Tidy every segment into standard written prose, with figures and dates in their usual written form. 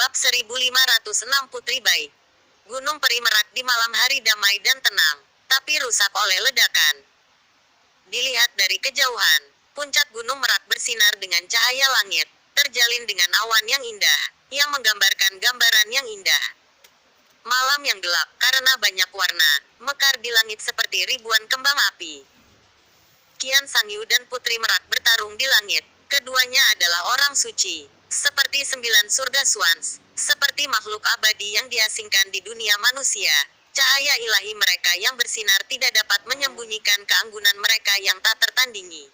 Bab 1506 Putri Baik. Gunung Peri Merak di malam hari damai dan tenang, tapi rusak oleh ledakan. Dilihat dari kejauhan, puncak Gunung Merak bersinar dengan cahaya langit, terjalin dengan awan yang indah, yang menggambarkan gambaran yang indah. Malam yang gelap karena banyak warna, mekar di langit seperti ribuan kembang api. Qian Sangyu dan Putri Merak bertarung di langit. Keduanya adalah orang suci, seperti 9 surga Swans, seperti makhluk abadi yang diasingkan di dunia manusia. Cahaya ilahi mereka yang bersinar tidak dapat menyembunyikan keanggunan mereka yang tak tertandingi.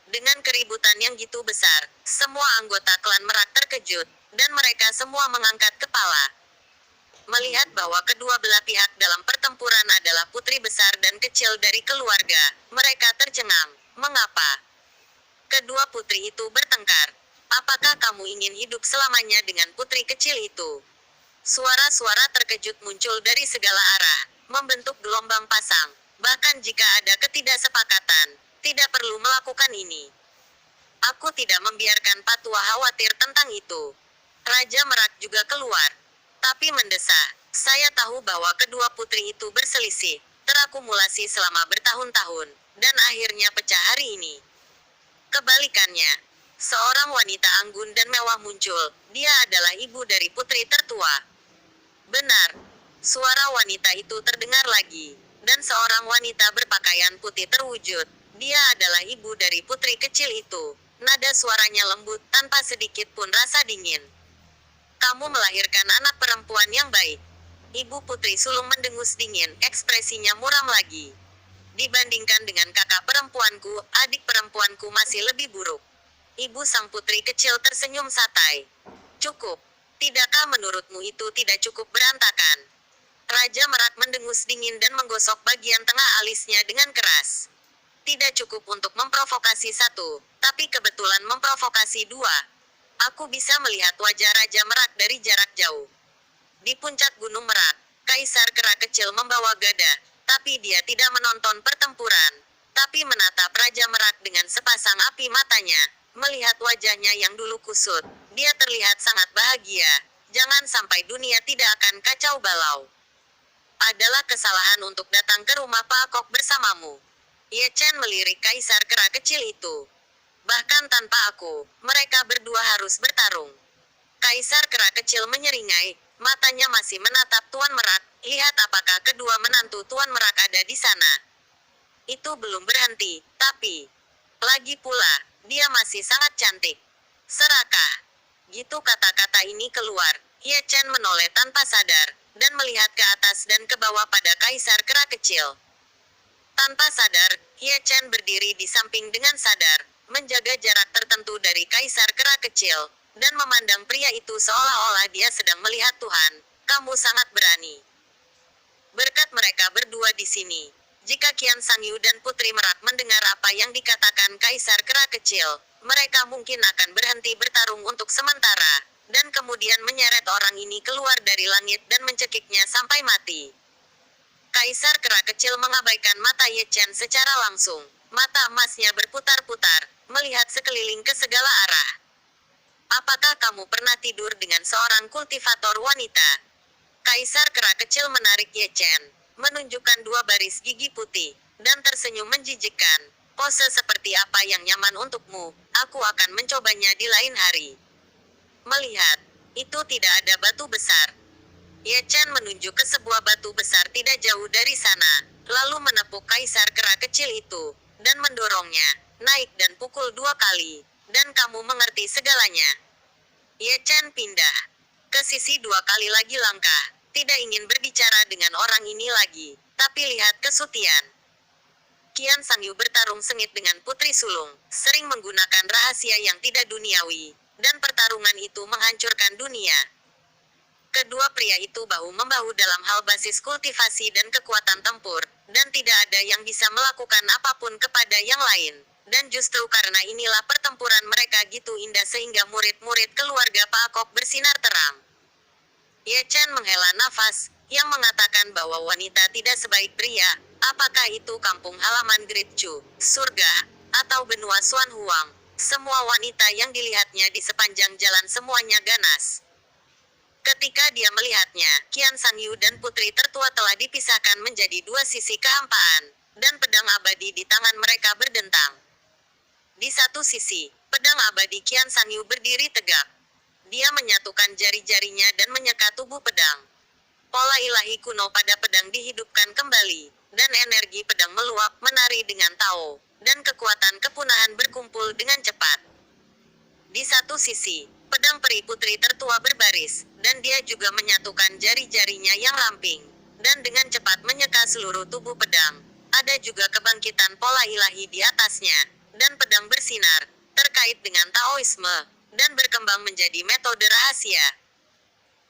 Dengan keributan yang gitu besar, semua anggota klan Merak terkejut, dan mereka semua mengangkat kepala. Melihat bahwa kedua belah pihak dalam pertempuran adalah putri besar dan kecil dari keluarga, mereka tercengang. Mengapa kedua putri itu bertengkar? Apakah kamu ingin hidup selamanya dengan putri kecil itu? Suara-suara terkejut muncul dari segala arah, membentuk gelombang pasang. Bahkan jika ada ketidaksepakatan, tidak perlu melakukan ini. Aku tidak membiarkan Patua khawatir tentang itu. Raja Merak juga keluar, tapi mendesah. Saya tahu bahwa kedua putri itu berselisih, terakumulasi selama bertahun-tahun, dan akhirnya pecah hari ini. Kebalikannya, seorang wanita anggun dan mewah muncul. Dia adalah ibu dari putri tertua. Benar, suara wanita itu terdengar lagi, dan seorang wanita berpakaian putih terwujud. Dia adalah ibu dari putri kecil itu. Nada suaranya lembut, tanpa sedikit pun rasa dingin. Kamu melahirkan anak perempuan yang baik. Ibu putri sulung mendengus dingin, ekspresinya muram lagi. Dibandingkan dengan kakak perempuanku, adik perempuanku masih lebih buruk. Ibu sang putri kecil tersenyum santai. Cukup. Tidakkah menurutmu itu tidak cukup berantakan? Raja Merak mendengus dingin dan menggosok bagian tengah alisnya dengan keras. Tidak cukup untuk memprovokasi satu, tapi kebetulan memprovokasi dua. Aku bisa melihat wajah Raja Merak dari jarak jauh. Di puncak Gunung Merak, Kaisar Kera kecil membawa gada, tapi dia tidak menonton pertempuran, tapi menatap Raja Merak dengan sepasang api matanya. Melihat wajahnya yang dulu kusut, dia terlihat sangat bahagia. Jangan sampai dunia tidak akan kacau balau. Adalah kesalahan untuk datang ke rumah Pak Kok bersamamu. Ye Chen melirik Kaisar Kera kecil itu. Bahkan tanpa aku, mereka berdua harus bertarung. Kaisar Kera kecil menyeringai, matanya masih menatap Tuan Merak. Lihat apakah kedua menantu Tuan Merak ada di sana. Itu belum berhenti, tapi lagi pula, dia masih sangat cantik. Serakah. Gitu kata-kata ini keluar, Ye Chen menoleh tanpa sadar, dan melihat ke atas dan ke bawah pada Kaisar Kera kecil. Tanpa sadar, Ye Chen berdiri di samping dengan sadar, menjaga jarak tertentu dari Kaisar Kera kecil, dan memandang pria itu seolah-olah dia sedang melihat Tuhan. Kamu sangat berani. Berkat mereka berdua di sini, jika Qian Sangyu dan Putri Merak mendengar apa yang dikatakan Kaisar Kera kecil, mereka mungkin akan berhenti bertarung untuk sementara, dan kemudian menyeret orang ini keluar dari langit dan mencekiknya sampai mati. Kaisar Kera kecil mengabaikan mata Ye Chen secara langsung. Mata emasnya berputar-putar, melihat sekeliling ke segala arah. Apakah kamu pernah tidur dengan seorang kultivator wanita? Kaisar Kera kecil menarik Ye Chen, menunjukkan dua baris gigi putih, dan tersenyum menjijikkan. Pose seperti apa yang nyaman untukmu, aku akan mencobanya di lain hari. Melihat, itu tidak ada batu besar. Ye Chen menunjuk ke sebuah batu besar tidak jauh dari sana, lalu menepuk Kaisar Kera kecil itu, dan mendorongnya, naik dan pukul 2 kali, dan kamu mengerti segalanya. Ye Chen pindah ke sisi 2 kali lagi langkah, tidak ingin berbicara dengan orang ini lagi, tapi lihat kesutian. Qian Sangyu bertarung sengit dengan putri sulung, sering menggunakan rahasia yang tidak duniawi, dan pertarungan itu menghancurkan dunia. Kedua pria itu bahu-membahu dalam hal basis kultivasi dan kekuatan tempur, dan tidak ada yang bisa melakukan apapun kepada yang lain. Dan justru karena inilah pertempuran mereka gitu indah sehingga murid-murid keluarga Pak Kok bersinar terang. Ye Chen menghela nafas, yang mengatakan bahwa wanita tidak sebaik pria. Apakah itu kampung halaman Great Chu, surga, atau benua Xuan Huang? Semua wanita yang dilihatnya di sepanjang jalan semuanya ganas. Ketika dia melihatnya, Qian Sangyu dan putri tertua telah dipisahkan menjadi dua sisi kehampaan, dan pedang abadi di tangan mereka berdentang. Di satu sisi, pedang abadi Qian Sangyu berdiri tegak. Dia menyatukan jari-jarinya dan menyeka tubuh pedang. Pola ilahi kuno pada pedang dihidupkan kembali, dan energi pedang meluap menari dengan Tao, dan kekuatan kepunahan berkumpul dengan cepat. Di satu sisi, pedang peri putri tertua berbaris, dan dia juga menyatukan jari-jarinya yang ramping, dan dengan cepat menyeka seluruh tubuh pedang. Ada juga kebangkitan pola ilahi di atasnya, dan pedang bersinar, terkait dengan Taoisme, dan berkembang menjadi metode rahasia.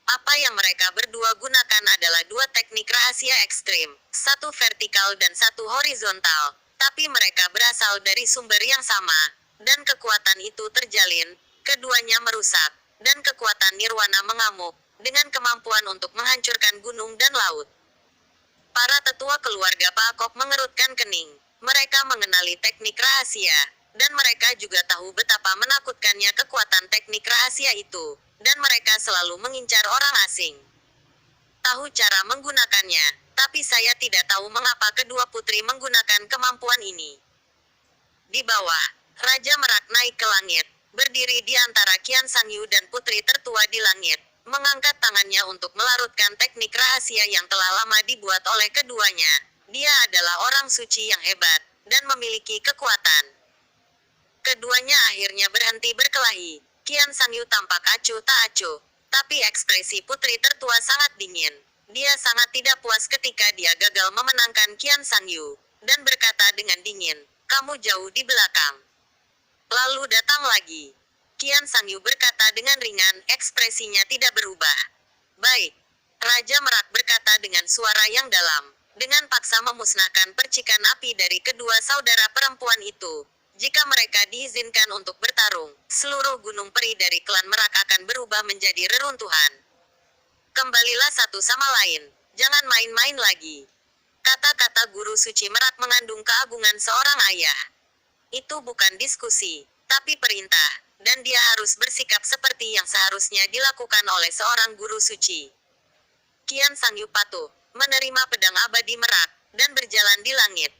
Apa yang mereka berdua gunakan adalah dua teknik rahasia ekstrim, satu vertikal dan satu horizontal, tapi mereka berasal dari sumber yang sama, dan kekuatan itu terjalin, keduanya merusak, dan kekuatan nirwana mengamuk, dengan kemampuan untuk menghancurkan gunung dan laut. Para tetua keluarga Pak Kok mengerutkan kening. Mereka mengenali teknik rahasia, dan mereka juga tahu betapa menakutkannya kekuatan teknik rahasia itu, dan mereka selalu mengincar orang asing. Tahu cara menggunakannya, tapi saya tidak tahu mengapa kedua putri menggunakan kemampuan ini. Di bawah, Raja Merak naik ke langit, berdiri di antara Qian Sangyu dan putri tertua di langit, mengangkat tangannya untuk melarutkan teknik rahasia yang telah lama dibuat oleh keduanya. Dia adalah orang suci yang hebat, dan memiliki kekuatan. Keduanya akhirnya berhenti berkelahi. Qian Sangyu tampak acuh tak acuh, tapi ekspresi putri tertua sangat dingin. Dia sangat tidak puas ketika dia gagal memenangkan Qian Sangyu, dan berkata dengan dingin, "Kamu jauh di belakang." Lalu datang lagi. Qian Sangyu berkata dengan ringan, ekspresinya tidak berubah. "Baik." Raja Merak berkata dengan suara yang dalam, dengan paksa memusnahkan percikan api dari kedua saudara perempuan itu. Jika mereka diizinkan untuk bertarung, seluruh gunung peri dari klan Merak akan berubah menjadi reruntuhan. "Kembalilah satu sama lain, jangan main-main lagi." Kata-kata guru suci Merak mengandung keagungan seorang ayah. Itu bukan diskusi, tapi perintah, dan dia harus bersikap seperti yang seharusnya dilakukan oleh seorang guru suci. Qian Sangyu patuh, menerima pedang abadi Merak, dan berjalan di langit.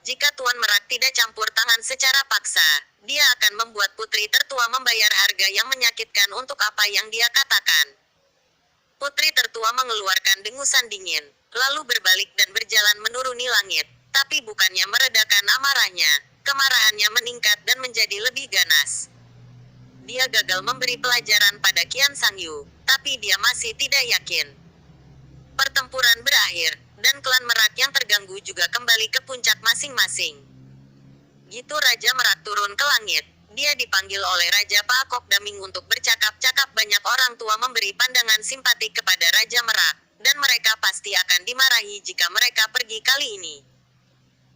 Jika Tuan Merak tidak campur tangan secara paksa, dia akan membuat putri tertua membayar harga yang menyakitkan untuk apa yang dia katakan. Putri tertua mengeluarkan dengusan dingin, lalu berbalik dan berjalan menuruni langit, tapi bukannya meredakan amarahnya, kemarahannya meningkat dan menjadi lebih ganas. Dia gagal memberi pelajaran pada Qian Sangyu, tapi dia masih tidak yakin. Pertempuran berakhir, dan klan Merak yang terganggu juga kembali ke puncak masing-masing. Gitu Raja Merak turun ke langit, dia dipanggil oleh Raja Pak Kok Daming untuk bercakap-cakap. Banyak orang tua memberi pandangan simpatik kepada Raja Merak, dan mereka pasti akan dimarahi jika mereka pergi kali ini.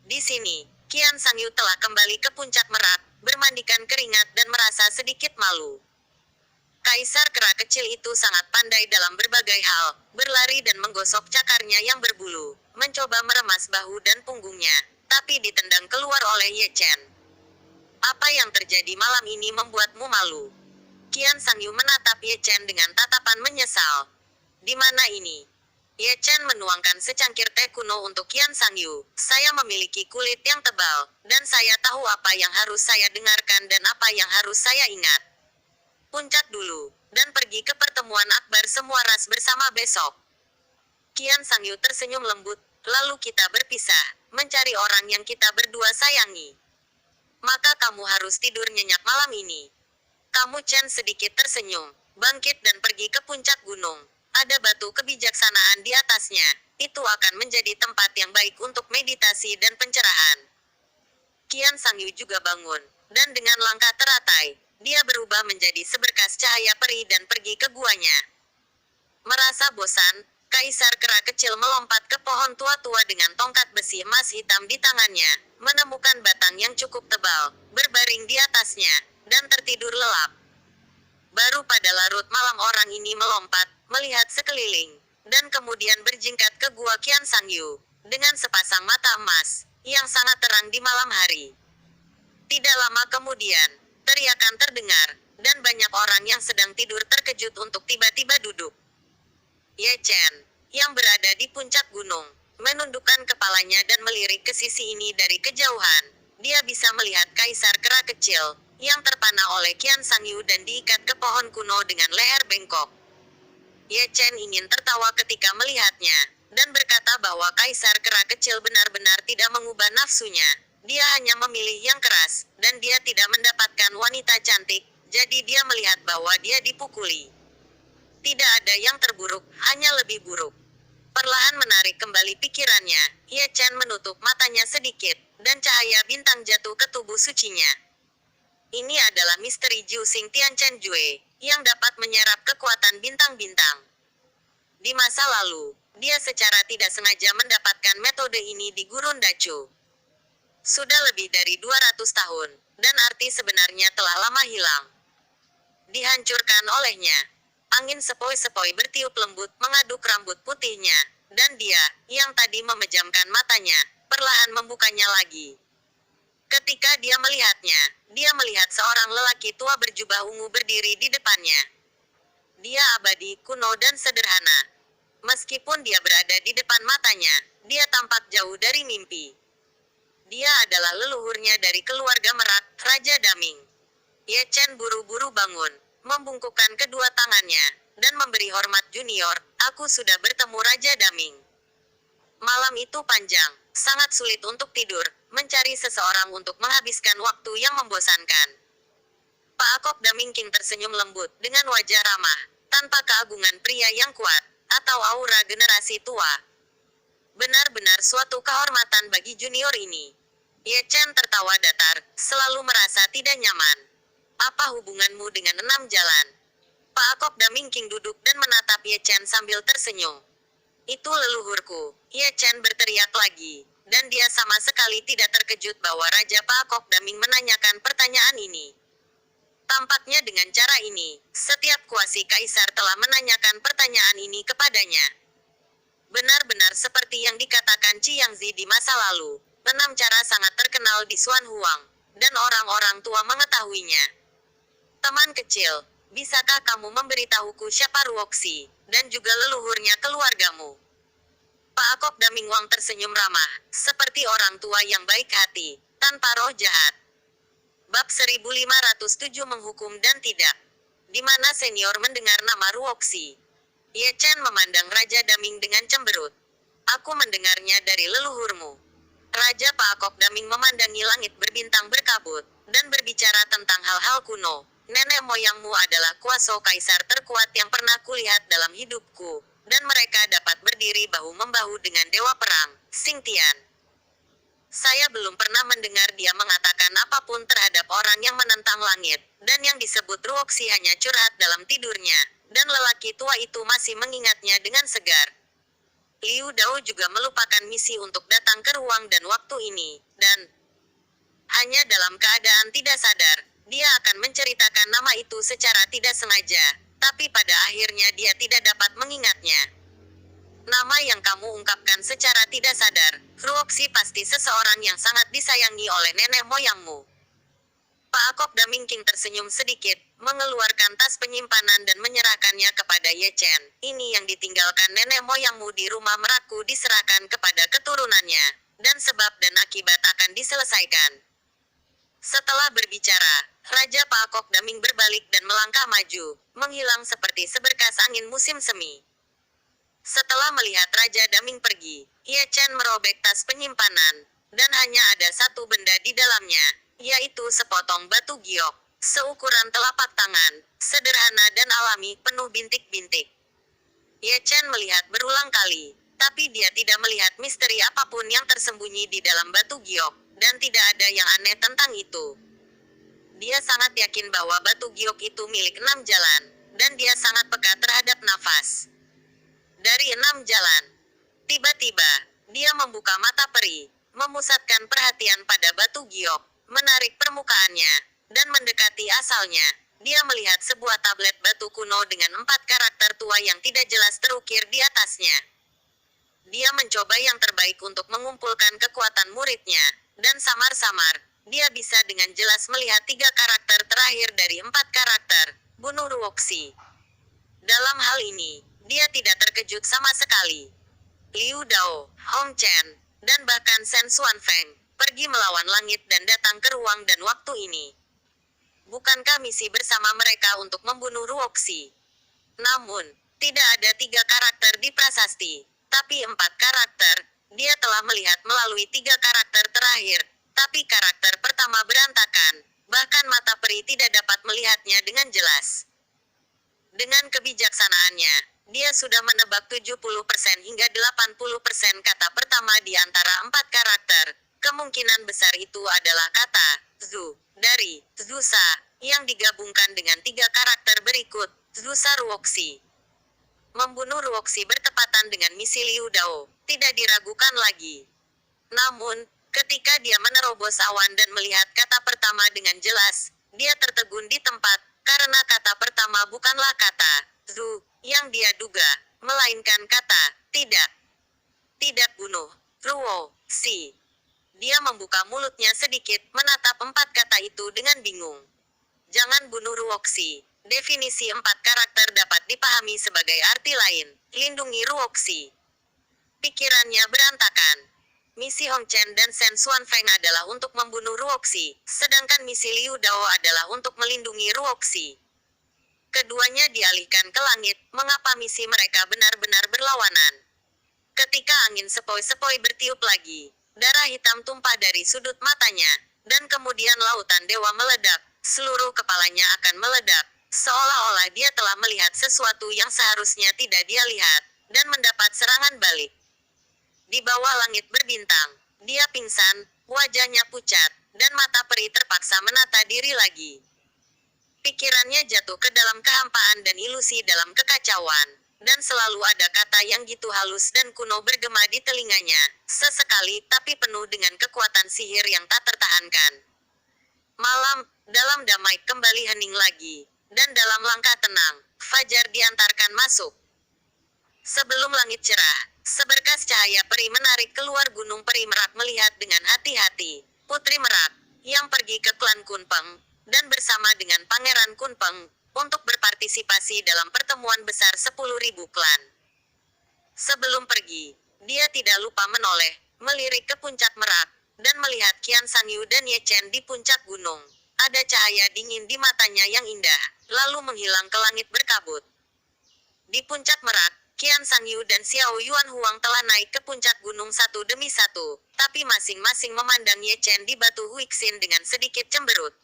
Di sini, Qian Sangyu telah kembali ke puncak Merak, bermandikan keringat dan merasa sedikit malu. Kaisar kera kecil itu sangat pandai dalam berbagai hal, berlari dan menggosok cakarnya yang berbulu, mencoba meremas bahu dan punggungnya, tapi ditendang keluar oleh Ye Chen. "Apa yang terjadi malam ini membuatmu malu?" Qian Sangyu menatap Ye Chen dengan tatapan menyesal. "Di mana ini?" Ye Chen menuangkan secangkir teh kuno untuk Qian Sangyu. "Saya memiliki kulit yang tebal, dan saya tahu apa yang harus saya dengarkan dan apa yang harus saya ingat. Puncak dulu, dan pergi ke pertemuan akbar semua ras bersama besok." Qian Sangyu tersenyum lembut, "Lalu kita berpisah, mencari orang yang kita berdua sayangi. Maka kamu harus tidur nyenyak malam ini." Kamu Chen sedikit tersenyum, bangkit dan pergi ke puncak gunung. Ada batu kebijaksanaan di atasnya, itu akan menjadi tempat yang baik untuk meditasi dan pencerahan. Qian Sangyu juga bangun, dan dengan langkah teratai, dia berubah menjadi seberkas cahaya peri dan pergi ke guanya. Merasa bosan, Kaisar kera kecil melompat ke pohon tua-tua dengan tongkat besi emas hitam di tangannya, menemukan batang yang cukup tebal, berbaring di atasnya, dan tertidur lelap. Baru pada larut malam orang ini melompat, melihat sekeliling, dan kemudian berjingkat ke gua Qian Sangyu, dengan sepasang mata emas, yang sangat terang di malam hari. Tidak lama kemudian, teriakan terdengar, dan banyak orang yang sedang tidur terkejut untuk tiba-tiba duduk. Ye Chen, yang berada di puncak gunung, menundukkan kepalanya dan melirik ke sisi ini dari kejauhan. Dia bisa melihat Kaisar Kera kecil, yang terpana oleh Qian Sangyu dan diikat ke pohon kuno dengan leher bengkok. Ye Chen ingin tertawa ketika melihatnya, dan berkata bahwa Kaisar Kera kecil benar-benar tidak mengubah nafsunya. Dia hanya memilih yang keras, dan dia tidak mendapatkan wanita cantik, jadi dia melihat bahwa dia dipukuli. Tidak ada yang terburuk, hanya lebih buruk. Perlahan menarik kembali pikirannya, Ye Chen menutup matanya sedikit, dan cahaya bintang jatuh ke tubuh sucinya. Ini adalah misteri Jiu Xing Tianchen Jue, yang dapat menyerap kekuatan bintang-bintang. Di masa lalu, dia secara tidak sengaja mendapatkan metode ini di Gurun Dacu. Sudah lebih dari 200 tahun, dan arti sebenarnya telah lama hilang. Dihancurkan olehnya. Angin sepoi-sepoi bertiup lembut mengaduk rambut putihnya, dan dia, yang tadi memejamkan matanya, perlahan membukanya lagi. Ketika dia melihatnya, dia melihat seorang lelaki tua berjubah ungu berdiri di depannya. Dia abadi, kuno dan sederhana. Meskipun dia berada di depan matanya, dia tampak jauh dari mimpi. Dia adalah leluhurnya dari keluarga Merak, Raja Daming. Ye Chen buru-buru bangun, membungkukkan kedua tangannya, dan memberi hormat junior. Aku sudah bertemu Raja Daming. Malam itu panjang, sangat sulit untuk tidur, mencari seseorang untuk menghabiskan waktu yang membosankan. Pak Akop Daming King tersenyum lembut dengan wajah ramah, tanpa keagungan pria yang kuat, atau aura generasi tua. Benar-benar suatu kehormatan bagi junior ini. Ye Chen tertawa datar, selalu merasa tidak nyaman. Apa hubunganmu dengan 6 jalan? Pak Akop Daming King duduk dan menatap Ye Chen sambil tersenyum. Itu leluhurku, Ye Chen berteriak lagi, dan dia sama sekali tidak terkejut bahwa Raja Pak Akop Daming menanyakan pertanyaan ini. Tampaknya dengan cara ini, setiap kuasi kaisar telah menanyakan pertanyaan ini kepadanya. Benar-benar seperti yang dikatakan Chiang Zi di masa lalu, 6 cara sangat terkenal di Xuan Huang, dan orang-orang tua mengetahuinya. Teman kecil, bisakah kamu memberitahuku siapa Ruoxi, dan juga leluhurnya keluargamu? Pak Akop Daming Wang tersenyum ramah, seperti orang tua yang baik hati, tanpa roh jahat. Bab 1507 menghukum dan tidak. Di mana senior mendengar nama Ruoxi? Ye Chen memandang Raja Daming dengan cemberut. Aku mendengarnya dari leluhurmu. Raja Pak Akop Daming memandangi langit berbintang berkabut, dan berbicara tentang hal-hal kuno. Nenek moyangmu adalah kuasa kaisar terkuat yang pernah kulihat dalam hidupku, dan mereka dapat berdiri bahu-membahu dengan dewa perang, Xing Tian. Saya belum pernah mendengar dia mengatakan apapun terhadap orang yang menentang langit, dan yang disebut Ruoxi hanya curhat dalam tidurnya, dan lelaki tua itu masih mengingatnya dengan segar. Liu Dao juga melupakan misi untuk datang ke ruang dan waktu ini, dan hanya dalam keadaan tidak sadar, dia akan menceritakan nama itu secara tidak sengaja, tapi pada akhirnya dia tidak dapat mengingatnya. Nama yang kamu ungkapkan secara tidak sadar, Ruoxi pasti seseorang yang sangat disayangi oleh nenek moyangmu. Pak Akop Daming King tersenyum sedikit, mengeluarkan tas penyimpanan dan menyerahkannya kepada Ye Chen. Ini yang ditinggalkan nenek moyangmu di rumah Merakku diserahkan kepada keturunannya, dan sebab dan akibat akan diselesaikan. Setelah berbicara, Raja Pak Akop Daming berbalik dan melangkah maju, menghilang seperti seberkas angin musim semi. Setelah melihat Raja Daming pergi, Ye Chen merobek tas penyimpanan, dan hanya ada satu benda di dalamnya, yaitu sepotong batu giok, seukuran telapak tangan, sederhana dan alami, penuh bintik-bintik. Ye Chen melihat berulang kali, tapi dia tidak melihat misteri apapun yang tersembunyi di dalam batu giok, dan tidak ada yang aneh tentang itu. Dia sangat yakin bahwa batu giok itu milik 6 jalan, dan dia sangat peka terhadap nafas. Dari 6 jalan. Tiba-tiba, dia membuka mata peri, memusatkan perhatian pada batu giok, menarik permukaannya, dan mendekati asalnya. Dia melihat sebuah tablet batu kuno dengan 4 karakter tua yang tidak jelas terukir di atasnya. Dia mencoba yang terbaik untuk mengumpulkan kekuatan muridnya, dan samar-samar, dia bisa dengan jelas melihat 3 karakter terakhir dari 4 karakter, bunuh Ruoxi. Dalam hal ini, dia tidak terkejut sama sekali. Liu Dao, Hong Chen, dan bahkan Shen Xuanfeng pergi melawan langit dan datang ke ruang dan waktu ini. Bukankah misi bersama mereka untuk membunuh Ruoxi? Namun, tidak ada 3 karakter di prasasti, tapi 4 karakter. Dia telah melihat melalui 3 karakter terakhir, tapi karakter pertama berantakan, bahkan mata peri tidak dapat melihatnya dengan jelas. Dengan kebijaksanaannya, dia sudah menebak 70% hingga 80% kata pertama di antara 4 karakter. Kemungkinan besar itu adalah kata Zhu dari Zusa yang digabungkan dengan 3 karakter berikut, Zusa Ruoxi. Membunuh Ruoxi bertepatan dengan misi Liu Dao, tidak diragukan lagi. Namun, ketika dia menerobos awan dan melihat kata pertama dengan jelas, dia tertegun di tempat, karena kata pertama bukanlah kata Zhu yang dia duga, melainkan kata tidak. Tidak bunuh Ruoxi. Dia membuka mulutnya sedikit, menatap 4 kata itu dengan bingung. Jangan bunuh Ruoxi. Definisi 4 karakter dapat dipahami sebagai arti lain, lindungi Ruoxi. Pikirannya berantakan. Misi Hong Chen dan Shen Xuanfeng adalah untuk membunuh Ruoxi, sedangkan misi Liu Dao adalah untuk melindungi Ruoxi. Keduanya dialihkan ke langit, mengapa misi mereka benar-benar berlawanan? Ketika angin sepoi-sepoi bertiup lagi, darah hitam tumpah dari sudut matanya, dan kemudian lautan dewa meledak, seluruh kepalanya akan meledak, seolah-olah dia telah melihat sesuatu yang seharusnya tidak dia lihat, dan mendapat serangan balik. Di bawah langit berbintang, dia pingsan, wajahnya pucat, dan mata peri terpaksa menata diri lagi. Pikirannya jatuh ke dalam kehampaan dan ilusi dalam kekacauan, dan selalu ada kata yang gitu halus dan kuno bergema di telinganya, sesekali tapi penuh dengan kekuatan sihir yang tak tertahankan. Malam, dalam damai kembali hening lagi, dan dalam langkah tenang, fajar diantarkan masuk. Sebelum langit cerah, seberkas cahaya peri menarik keluar Gunung Peri Merak melihat dengan hati-hati Putri Merak, yang pergi ke klan Kunpeng, dan bersama dengan Pangeran Kunpeng, untuk berpartisipasi dalam pertemuan besar 10.000 klan. Sebelum pergi, dia tidak lupa menoleh, melirik ke puncak Merak, dan melihat Qian Sangyu dan Ye Chen di puncak gunung. Ada cahaya dingin di matanya yang indah, lalu menghilang ke langit berkabut. Di puncak Merak, Qian Sangyu dan Xiao Yuan Huang telah naik ke puncak gunung satu demi satu, tapi masing-masing memandang Ye Chen di batu Huixin dengan sedikit cemberut.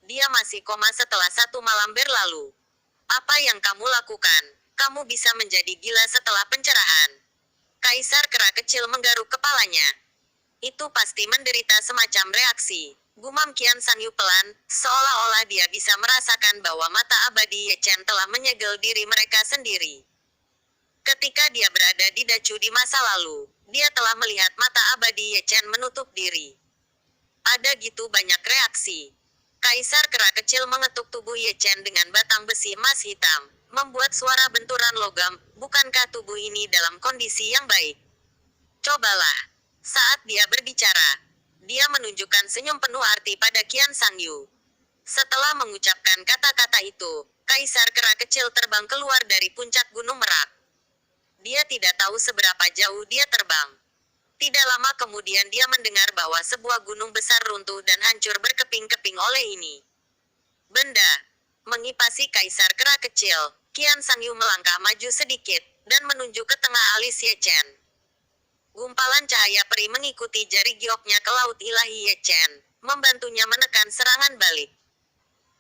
Dia masih koma setelah 1 malam berlalu. Apa yang kamu lakukan? Kamu bisa menjadi gila setelah pencerahan. Kaisar Kera kecil menggaruk kepalanya. Itu pasti menderita semacam reaksi. Gumam Qian Sangyu pelan, seolah-olah dia bisa merasakan bahwa mata abadi Ye Chen telah menyegel diri mereka sendiri. Ketika dia berada di Dacu di masa lalu, dia telah melihat mata abadi Ye Chen menutup diri. Ada gitu banyak reaksi. Kaisar Kera kecil mengetuk tubuh Ye Chen dengan batang besi emas hitam, membuat suara benturan logam. Bukankah tubuh ini dalam kondisi yang baik? Cobalah. Saat dia berbicara, dia menunjukkan senyum penuh arti pada Qian Sangyu. Setelah mengucapkan kata-kata itu, Kaisar Kera kecil terbang keluar dari puncak Gunung Merak. Dia tidak tahu seberapa jauh dia terbang. Tidak lama kemudian dia mendengar bahwa sebuah gunung besar runtuh dan hancur berkeping-keping oleh ini. Benda mengipasi Kaisar Kera kecil, Qian Sangyu melangkah maju sedikit, dan menunjuk ke tengah alis Ye Chen. Gumpalan cahaya peri mengikuti jari gioknya ke laut ilahi Ye Chen, membantunya menekan serangan balik.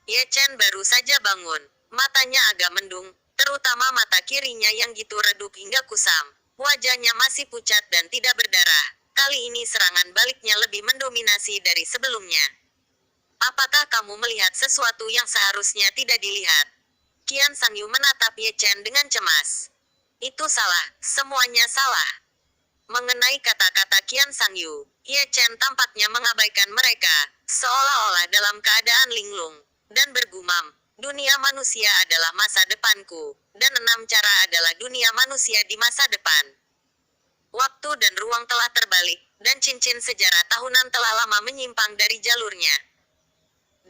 Ye Chen baru saja bangun, matanya agak mendung, terutama mata kirinya yang gitu redup hingga kusam. Wajahnya masih pucat dan tidak berdarah. Kali ini serangan baliknya lebih mendominasi dari sebelumnya. Apakah kamu melihat sesuatu yang seharusnya tidak dilihat? Qian Sangyu menatap Ye Chen dengan cemas. Itu salah, semuanya salah. Mengenai kata-kata Qian Sangyu, Ye Chen tampaknya mengabaikan mereka, seolah-olah dalam keadaan linglung, dan bergumam, dunia manusia adalah masa depanku, dan 6 cara adalah dunia manusia di masa depan. Waktu dan ruang telah terbalik, dan cincin sejarah tahunan telah lama menyimpang dari jalurnya.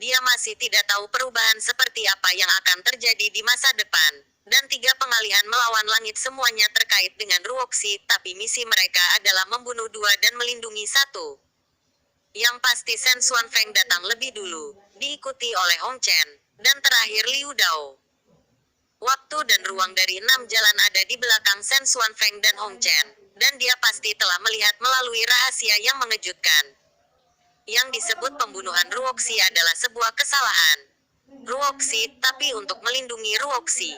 Dia masih tidak tahu perubahan seperti apa yang akan terjadi di masa depan, dan 3 pengalihan melawan langit semuanya terkait dengan Ruoxi, tapi misi mereka adalah membunuh 2 dan melindungi 1. Yang pasti Shen Xuanfeng datang lebih dulu, diikuti oleh Hong Chen, dan terakhir Liu Dao. Waktu dan ruang dari 6 jalan ada di belakang Shen Xuanfeng dan Hong Chen, dan dia pasti telah melihat melalui rahasia yang mengejutkan. Yang disebut pembunuhan Ruoxi adalah sebuah kesalahan. Ruoxi, tapi untuk melindungi Ruoxi.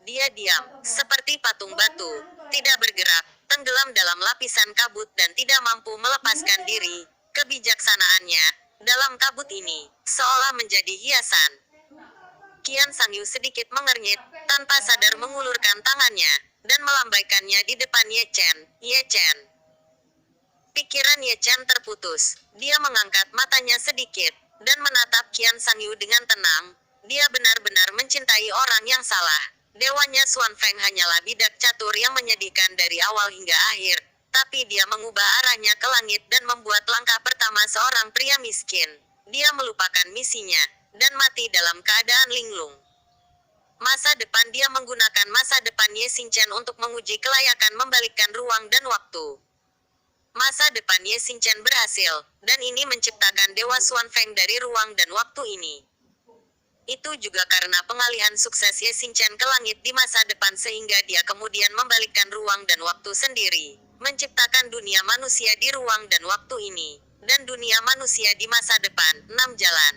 Dia diam, seperti patung batu, tidak bergerak, tenggelam dalam lapisan kabut dan tidak mampu melepaskan diri. Kebijaksanaannya, dalam kabut ini, seolah menjadi hiasan. Qian Sangyu sedikit mengernyit, tanpa sadar mengulurkan tangannya, dan melambaikannya di depan Ye Chen. Ye Chen. Pikiran Ye Chen terputus. Dia mengangkat matanya sedikit, dan menatap Qian Sangyu dengan tenang. Dia benar-benar mencintai orang yang salah. Dewanya Xuanfeng hanyalah bidak catur yang menyedihkan dari awal hingga akhir, tapi dia mengubah arahnya ke langit dan membuat langkah pertama seorang pria miskin. Dia melupakan misinya, dan mati dalam keadaan linglung. Masa depan dia menggunakan masa depan Ye Xingchen untuk menguji kelayakan membalikkan ruang dan waktu. Masa depan Ye Xingchen berhasil, dan ini menciptakan Dewa Xuanfeng dari ruang dan waktu ini. Itu juga karena pengalihan sukses Ye Xingchen ke langit di masa depan sehingga dia kemudian membalikkan ruang dan waktu sendiri, menciptakan dunia manusia di ruang dan waktu ini, dan dunia manusia di masa depan, 6 jalan.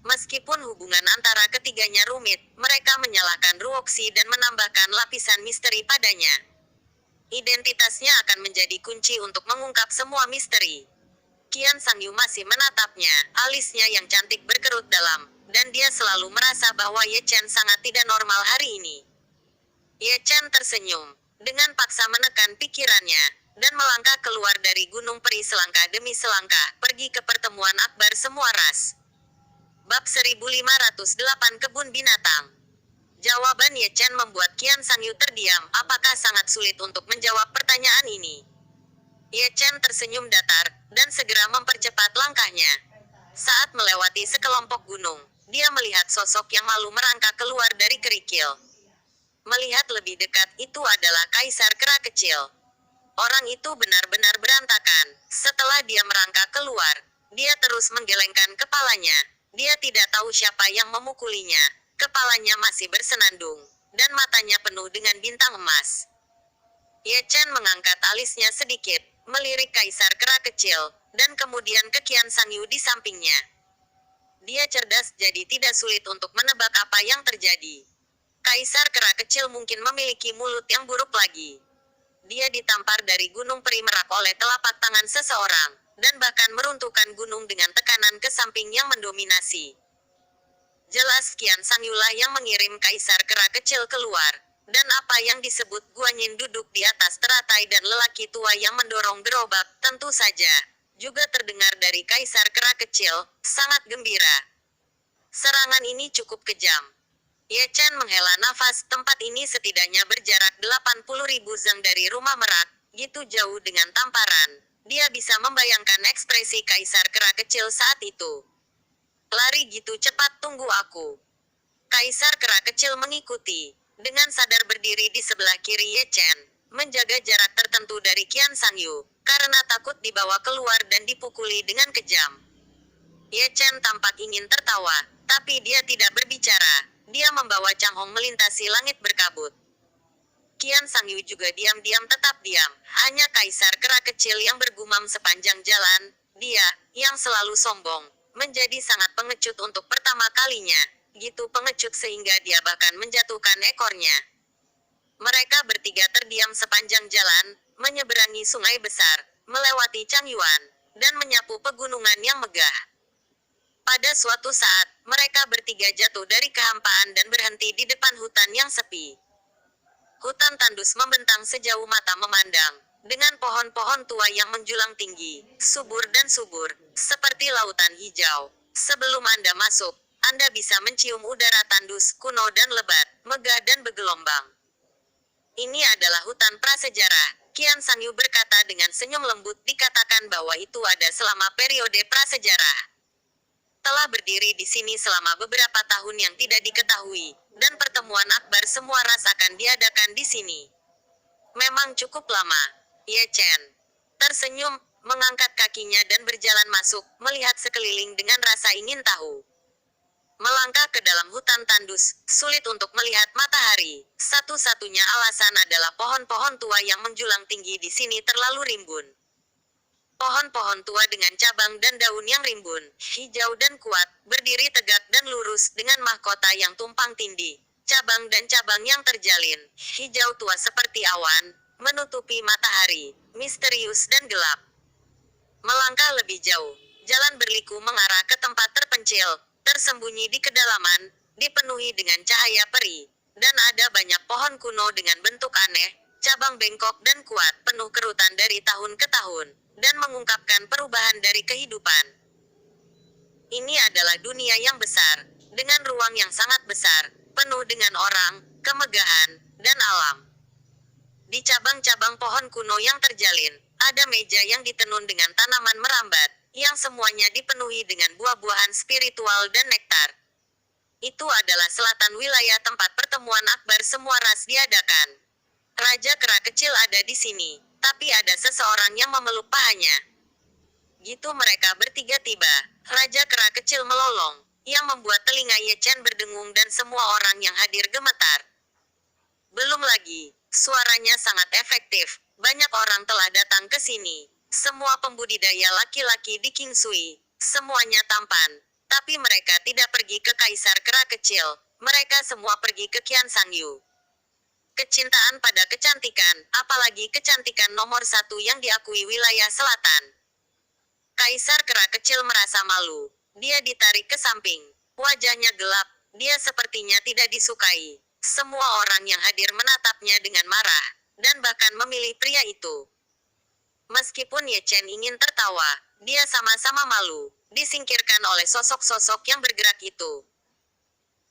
Meskipun hubungan antara ketiganya rumit, mereka menyalahkan Ruoxi dan menambahkan lapisan misteri padanya. Identitasnya akan menjadi kunci untuk mengungkap semua misteri. Qian Sangyu masih menatapnya, alisnya yang cantik berkerut dalam, dan dia selalu merasa bahwa Ye Chen sangat tidak normal hari ini. Ye Chen tersenyum, dengan paksa menekan pikirannya, dan melangkah keluar dari Gunung Peri selangkah demi selangkah, pergi ke pertemuan akbar semua ras. Bab 1508 Kebun Binatang. Jawaban Ye Chen membuat Qian Sangyu terdiam, apakah sangat sulit untuk menjawab pertanyaan ini? Ye Chen tersenyum datar, dan segera mempercepat langkahnya. Saat melewati sekelompok gunung, dia melihat sosok yang malu merangkak keluar dari kerikil. Melihat lebih dekat, itu adalah Kaisar Kera Kecil. Orang itu benar-benar berantakan. Setelah dia merangkak keluar, dia terus menggelengkan kepalanya. Dia tidak tahu siapa yang memukulinya. Kepalanya masih bersenandung, dan matanya penuh dengan bintang emas. Ye Chen mengangkat alisnya sedikit, melirik Kaisar Kera Kecil, dan kemudian ke Qian Sangyu di sampingnya. Dia cerdas jadi tidak sulit untuk menebak apa yang terjadi. Kaisar Kera Kecil mungkin memiliki mulut yang buruk lagi. Dia ditampar dari Gunung Peri Merak oleh telapak tangan seseorang, dan bahkan meruntuhkan gunung dengan tekanan ke samping yang mendominasi. Jelas Qian Sangyu lah yang mengirim Kaisar Kera Kecil keluar, dan apa yang disebut Guanyin duduk di atas teratai dan lelaki tua yang mendorong gerobak, tentu saja, juga terdengar dari Kaisar Kera Kecil, sangat gembira. Serangan ini cukup kejam. Ye Chen menghela nafas, tempat ini setidaknya berjarak 80.000 zeng dari rumah Merak, gitu jauh dengan tamparan. Dia bisa membayangkan ekspresi Kaisar Kera Kecil saat itu. Lari gitu cepat, tunggu aku. Kaisar Kera Kecil mengikuti, dengan sadar berdiri di sebelah kiri Ye Chen, menjaga jarak tertentu dari Qian Sangyu, karena takut dibawa keluar dan dipukuli dengan kejam. Ye Chen tampak ingin tertawa, tapi dia tidak berbicara. Dia membawa Chang Hong melintasi langit berkabut. Qian Sangyu juga diam-diam tetap diam, hanya Kaisar Kera Kecil yang bergumam sepanjang jalan. Dia, yang selalu sombong, menjadi sangat pengecut untuk pertama kalinya, gitu pengecut sehingga dia bahkan menjatuhkan ekornya. Mereka bertiga terdiam sepanjang jalan, menyeberangi sungai besar, melewati Changyuan, dan menyapu pegunungan yang megah. Pada suatu saat, mereka bertiga jatuh dari kehampaan dan berhenti di depan hutan yang sepi. Hutan tandus membentang sejauh mata memandang, dengan pohon-pohon tua yang menjulang tinggi, subur dan subur, seperti lautan hijau. Sebelum Anda masuk, Anda bisa mencium udara tandus, kuno dan lebat, megah dan bergelombang. Ini adalah hutan prasejarah, Qian Sangyu berkata dengan senyum lembut, dikatakan bahwa itu ada selama periode prasejarah. Telah berdiri di sini selama beberapa tahun yang tidak diketahui, dan pertemuan akbar semua ras akan diadakan di sini. Memang cukup lama. Ye Chen tersenyum, mengangkat kakinya dan berjalan masuk, melihat sekeliling dengan rasa ingin tahu. Melangkah ke dalam hutan tandus, sulit untuk melihat matahari. Satu-satunya alasan adalah pohon-pohon tua yang menjulang tinggi di sini terlalu rimbun. Pohon-pohon tua dengan cabang dan daun yang rimbun, hijau dan kuat, berdiri tegak dan lurus dengan mahkota yang tumpang tindih. Cabang dan cabang yang terjalin, hijau tua seperti awan, menutupi matahari, misterius dan gelap. Melangkah lebih jauh, jalan berliku mengarah ke tempat terpencil, tersembunyi di kedalaman, dipenuhi dengan cahaya peri, dan ada banyak pohon kuno dengan bentuk aneh, cabang bengkok dan kuat, penuh kerutan dari tahun ke tahun, dan mengungkapkan perubahan dari kehidupan. Ini adalah dunia yang besar, dengan ruang yang sangat besar, penuh dengan orang, kemegahan, dan alam. Di cabang-cabang pohon kuno yang terjalin, ada meja yang ditenun dengan tanaman merambat, yang semuanya dipenuhi dengan buah-buahan spiritual dan nektar. Itu adalah selatan wilayah tempat pertemuan akbar semua ras diadakan. Raja Kera kecil ada di sini, tapi ada seseorang yang memeluk pahanya. Gitu mereka bertiga tiba, Raja Kera kecil melolong, yang membuat telinga Ye Chen berdengung dan semua orang yang hadir gemetar. Belum lagi, suaranya sangat efektif, banyak orang telah datang ke sini. Semua pembudidaya laki-laki di Kingsui, semuanya tampan. Tapi mereka tidak pergi ke Kaisar Kera Kecil, mereka semua pergi ke Qian Sangyu. Kecintaan pada kecantikan, apalagi kecantikan nomor satu yang diakui wilayah selatan. Kaisar Kera Kecil merasa malu, dia ditarik ke samping. Wajahnya gelap, dia sepertinya tidak disukai. Semua orang yang hadir menatapnya dengan marah, dan bahkan memilih pria itu. Meskipun Ye Chen ingin tertawa, dia sama-sama malu, disingkirkan oleh sosok-sosok yang bergerak itu.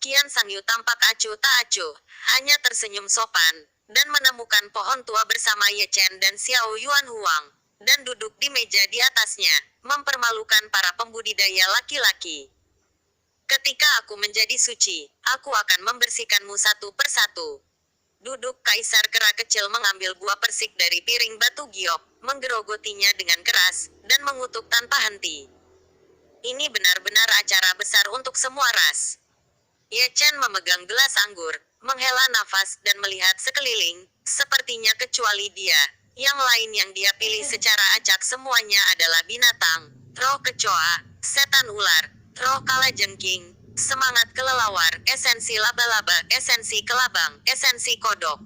Qian Sangyu tampak acuh tak acuh, hanya tersenyum sopan, dan menemukan pohon tua bersama Ye Chen dan Xiao Yuan Huang, dan duduk di meja di atasnya, mempermalukan para pembudidaya laki-laki. Ketika aku menjadi suci, aku akan membersihkanmu satu persatu. Duduk Kaisar Kera Kecil mengambil buah persik dari piring batu giok, menggerogotinya dengan keras, dan mengutuk tanpa henti. Ini benar-benar acara besar untuk semua ras. Ye Chen memegang gelas anggur, menghela nafas dan melihat sekeliling, sepertinya kecuali dia. Yang lain yang dia pilih secara acak semuanya adalah binatang, roh kecoa, setan ular, roh kalajengking, semangat kelelawar, esensi laba-laba, esensi kelabang, esensi kodok.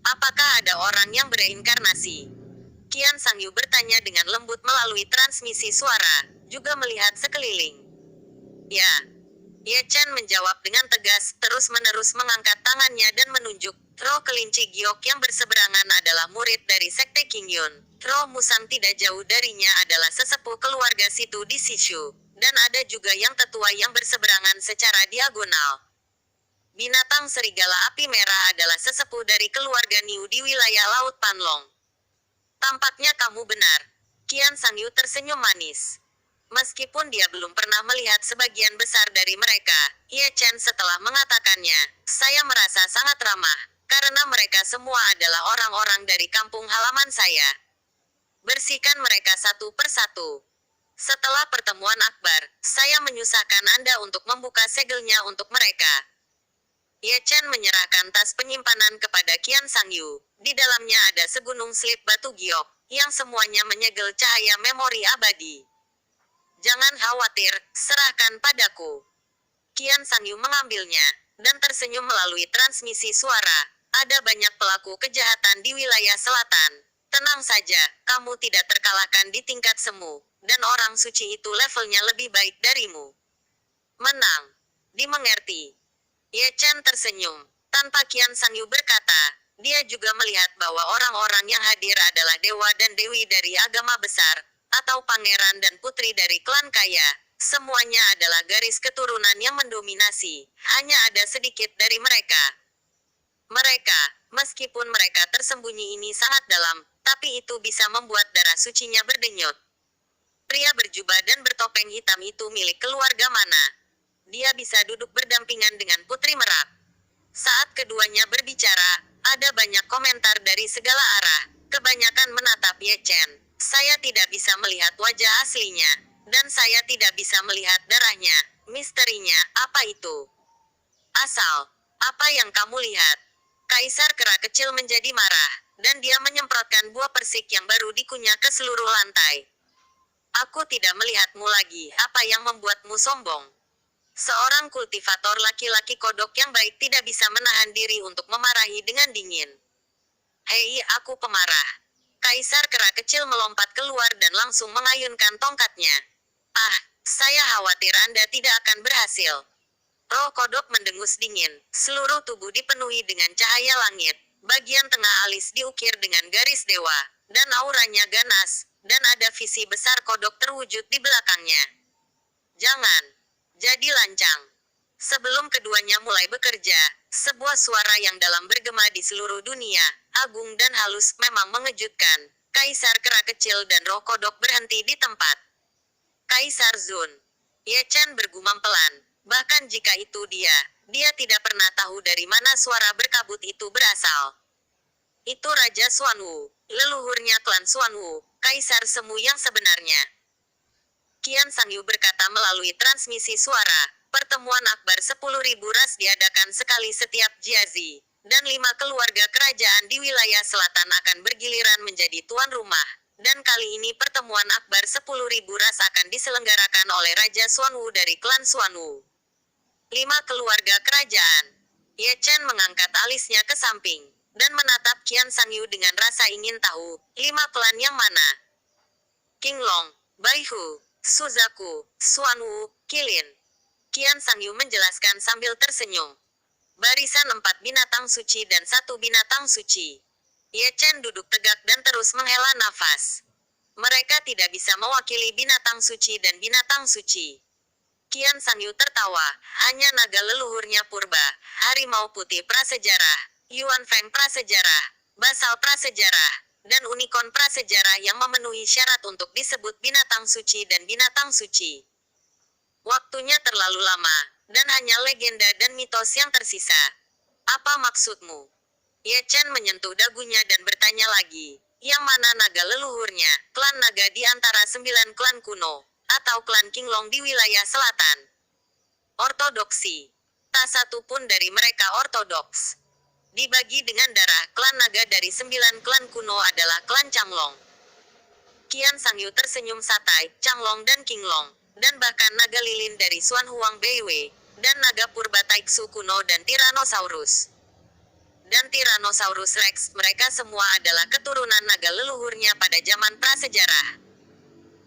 Apakah ada orang yang bereinkarnasi? Qian Sangyu bertanya dengan lembut melalui transmisi suara, juga melihat sekeliling. Ya. Ye Chen menjawab dengan tegas, terus-menerus mengangkat tangannya dan menunjuk. Roh kelinci giok yang berseberangan adalah murid dari Sekte Qingyun. Roh musang tidak jauh darinya adalah sesepuh keluarga situ di Sishu. Dan ada juga yang tetua yang berseberangan secara diagonal. Binatang serigala api merah adalah sesepuh dari keluarga Niu di wilayah Laut Panlong. Tampaknya kamu benar. Qian Sangyu tersenyum manis. Meskipun dia belum pernah melihat sebagian besar dari mereka, Ye Chen setelah mengatakannya, saya merasa sangat ramah, karena mereka semua adalah orang-orang dari kampung halaman saya. Bersihkan mereka satu persatu. Setelah pertemuan akbar, saya menyusahkan Anda untuk membuka segelnya untuk mereka. Ye Chen menyerahkan tas penyimpanan kepada Qian Sangyu. Di dalamnya ada segunung slip batu giok, yang semuanya menyegel cahaya memori abadi. Jangan khawatir, serahkan padaku. Qian Sangyu mengambilnya, dan tersenyum melalui transmisi suara. Ada banyak pelaku kejahatan di wilayah selatan. Tenang saja, kamu tidak terkalahkan di tingkat semu, dan orang suci itu levelnya lebih baik darimu. Menang. Dimengerti. Ye Chen tersenyum, tanpa Qian Sangyu berkata, dia juga melihat bahwa orang-orang yang hadir adalah dewa dan dewi dari agama besar, atau pangeran dan putri dari klan kaya. Semuanya adalah garis keturunan yang mendominasi, hanya ada sedikit dari mereka. Mereka Meskipun mereka tersembunyi ini sangat dalam, tapi itu bisa membuat darah sucinya berdenyut. Pria berjubah dan bertopeng hitam itu milik keluarga mana? Dia bisa duduk berdampingan dengan Putri Merak. Saat keduanya berbicara, ada banyak komentar dari segala arah. Kebanyakan menatap Ye Chen. Saya tidak bisa melihat wajah aslinya. Dan saya tidak bisa melihat darahnya. Misterinya, apa itu? Asal, apa yang kamu lihat? Kaisar Kera kecil menjadi marah, dan dia menyemprotkan buah persik yang baru dikunyah ke seluruh lantai. Aku tidak melihatmu lagi, apa yang membuatmu sombong? Seorang kultivator laki-laki kodok yang baik tidak bisa menahan diri untuk memarahi dengan dingin. Hei, aku pemarah. Kaisar Kera kecil melompat keluar dan langsung mengayunkan tongkatnya. Ah, saya khawatir Anda tidak akan berhasil. Roh kodok mendengus dingin, seluruh tubuh dipenuhi dengan cahaya langit. Bagian tengah alis diukir dengan garis dewa, dan auranya ganas, dan ada visi besar kodok terwujud di belakangnya. Jangan jadi lancang. Sebelum keduanya mulai bekerja, sebuah suara yang dalam bergema di seluruh dunia, agung dan halus memang mengejutkan. Kaisar Kera kecil dan roh kodok berhenti di tempat. Kaisar Zun. Ye Chen bergumam pelan. Bahkan jika itu dia tidak pernah tahu dari mana suara berkabut itu berasal. Itu Raja Xuanwu, leluhurnya klan Xuanwu, Kaisar Semu yang sebenarnya. Qian Sangyu berkata melalui transmisi suara, pertemuan akbar 10.000 ras diadakan sekali setiap Jiazi, dan 5 keluarga kerajaan di wilayah selatan akan bergiliran menjadi tuan rumah. Dan kali ini pertemuan akbar 10.000 ras akan diselenggarakan oleh Raja Xuanwu dari klan Xuanwu. 5 keluarga kerajaan. Ye Chen mengangkat alisnya ke samping, dan menatap Qian Sangyu dengan rasa ingin tahu, 5 klan yang mana? King Long, Bai Hu, Suzaku, Xuanwu, Qilin. Qian Sangyu menjelaskan sambil tersenyum. Barisan 4 binatang suci dan 1 binatang suci. Ye Chen duduk tegak dan terus menghela nafas. Mereka tidak bisa mewakili binatang suci dan binatang suci. Qian Sangyu tertawa, hanya naga leluhurnya purba, harimau putih prasejarah, Yuan Feng prasejarah, basal prasejarah, dan unicorn prasejarah yang memenuhi syarat untuk disebut binatang suci dan binatang suci. Waktunya terlalu lama, dan hanya legenda dan mitos yang tersisa. Apa maksudmu? Ye Chen menyentuh dagunya dan bertanya lagi, yang mana naga leluhurnya, klan naga di antara 9 klan kuno, atau klan King Long di wilayah selatan? Ortodoksi. Tak satu pun dari mereka ortodoks. Dibagi dengan darah, klan naga dari 9 klan kuno adalah klan Changlong. Qian Sangyu tersenyum santai, Changlong dan King Long, dan bahkan naga lilin dari Xuan Huang Beiwei, dan naga purba Taiksu kuno dan Tyrannosaurus. Dan Tyrannosaurus Rex, mereka semua adalah keturunan naga leluhurnya pada zaman prasejarah.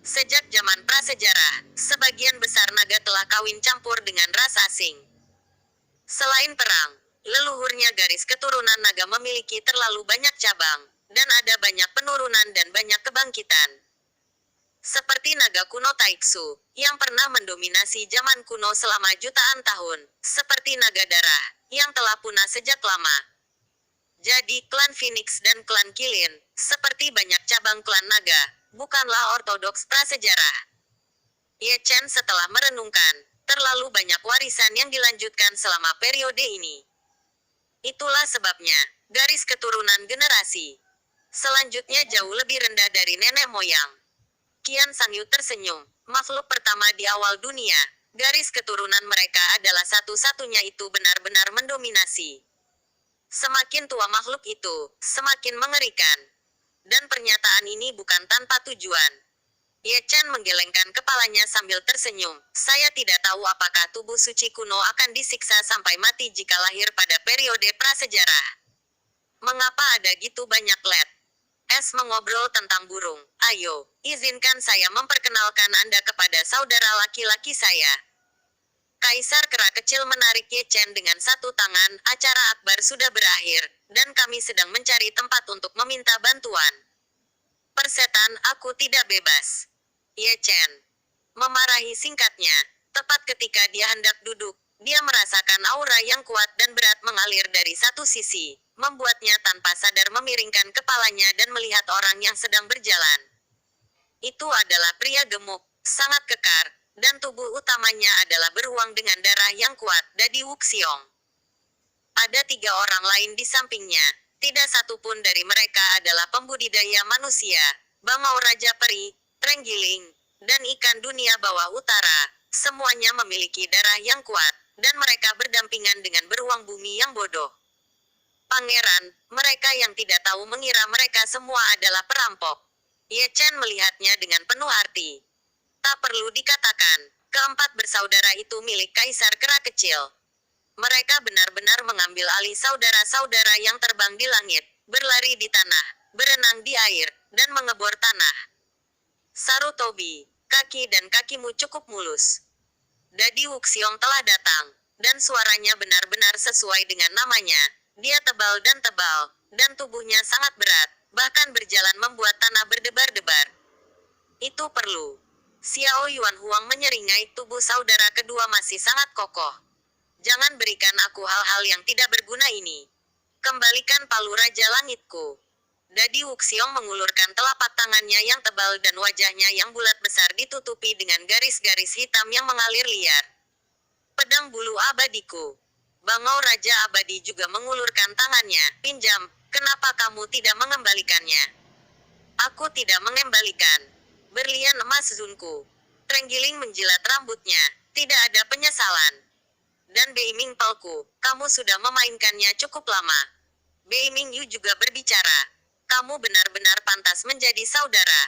Sejak zaman prasejarah, sebagian besar naga telah kawin campur dengan ras asing. Selain perang, leluhurnya garis keturunan naga memiliki terlalu banyak cabang, dan ada banyak penurunan dan banyak kebangkitan. Seperti naga kuno Taiksu, yang pernah mendominasi zaman kuno selama jutaan tahun, seperti naga darah, yang telah punah sejak lama. Jadi klan Phoenix dan klan Qilin, seperti banyak cabang klan naga, bukanlah ortodoks prasejarah. Ye Chen setelah merenungkan, terlalu banyak warisan yang dilanjutkan selama periode ini. Itulah sebabnya, garis keturunan generasi selanjutnya jauh lebih rendah dari nenek moyang. Qian Sangyu tersenyum, makhluk pertama di awal dunia, garis keturunan mereka adalah satu-satunya itu benar-benar mendominasi. Semakin tua makhluk itu, semakin mengerikan. Dan pernyataan ini bukan tanpa tujuan. Ye Chen menggelengkan kepalanya sambil tersenyum. Saya tidak tahu apakah tubuh suci kuno akan disiksa sampai mati jika lahir pada periode prasejarah. Mengapa ada gitu banyak led? Es mengobrol tentang burung. Ayo, izinkan saya memperkenalkan Anda kepada saudara laki-laki saya. Kaisar Kera kecil menarik Ye Chen dengan satu tangan. Acara akbar sudah berakhir, dan kami sedang mencari tempat untuk meminta bantuan. Persetan, aku tidak bebas. Ye Chen memarahi singkatnya. Tepat ketika dia hendak duduk, dia merasakan aura yang kuat dan berat mengalir dari satu sisi, membuatnya tanpa sadar memiringkan kepalanya dan melihat orang yang sedang berjalan. Itu adalah pria gemuk, sangat kekar, dan tubuh utamanya adalah beruang dengan darah yang kuat, Dadi Wuxiong. Ada 3 orang lain di sampingnya. Tidak satu pun dari mereka adalah pembudidaya manusia. Bangau Raja Peri, Trenggiling, dan ikan dunia bawah utara. Semuanya memiliki darah yang kuat, dan mereka berdampingan dengan beruang bumi yang bodoh. Pangeran, mereka yang tidak tahu mengira mereka semua adalah perampok. Ye Chen melihatnya dengan penuh arti. Tak perlu dikatakan, keempat bersaudara itu milik Kaisar Kera Kecil. Mereka benar-benar mengambil alih saudara-saudara yang terbang di langit, berlari di tanah, berenang di air, dan mengebor tanah. Sarutobi, kaki dan kakimu cukup mulus. Dadi Wuxiong telah datang, dan suaranya benar-benar sesuai dengan namanya. Dia tebal dan tubuhnya sangat berat, bahkan berjalan membuat tanah berdebar-debar. Itu perlu. Xiao Yuan Huang menyeringai, tubuh saudara kedua masih sangat kokoh. Jangan berikan aku hal-hal yang tidak berguna ini. Kembalikan palu Raja Langitku. Dadi Wuxiong mengulurkan telapak tangannya yang tebal dan wajahnya yang bulat besar ditutupi dengan garis-garis hitam yang mengalir liar. Pedang bulu abadiku. Bangau Raja Abadi juga mengulurkan tangannya. Pinjam, kenapa kamu tidak mengembalikannya? Aku tidak mengembalikan. Berlian emas Zunku. Trenggiling menjilat rambutnya. Tidak ada penyesalan. Dan Beiming Palku, kamu sudah memainkannya cukup lama. Beiming Yu juga berbicara. Kamu benar-benar pantas menjadi saudara.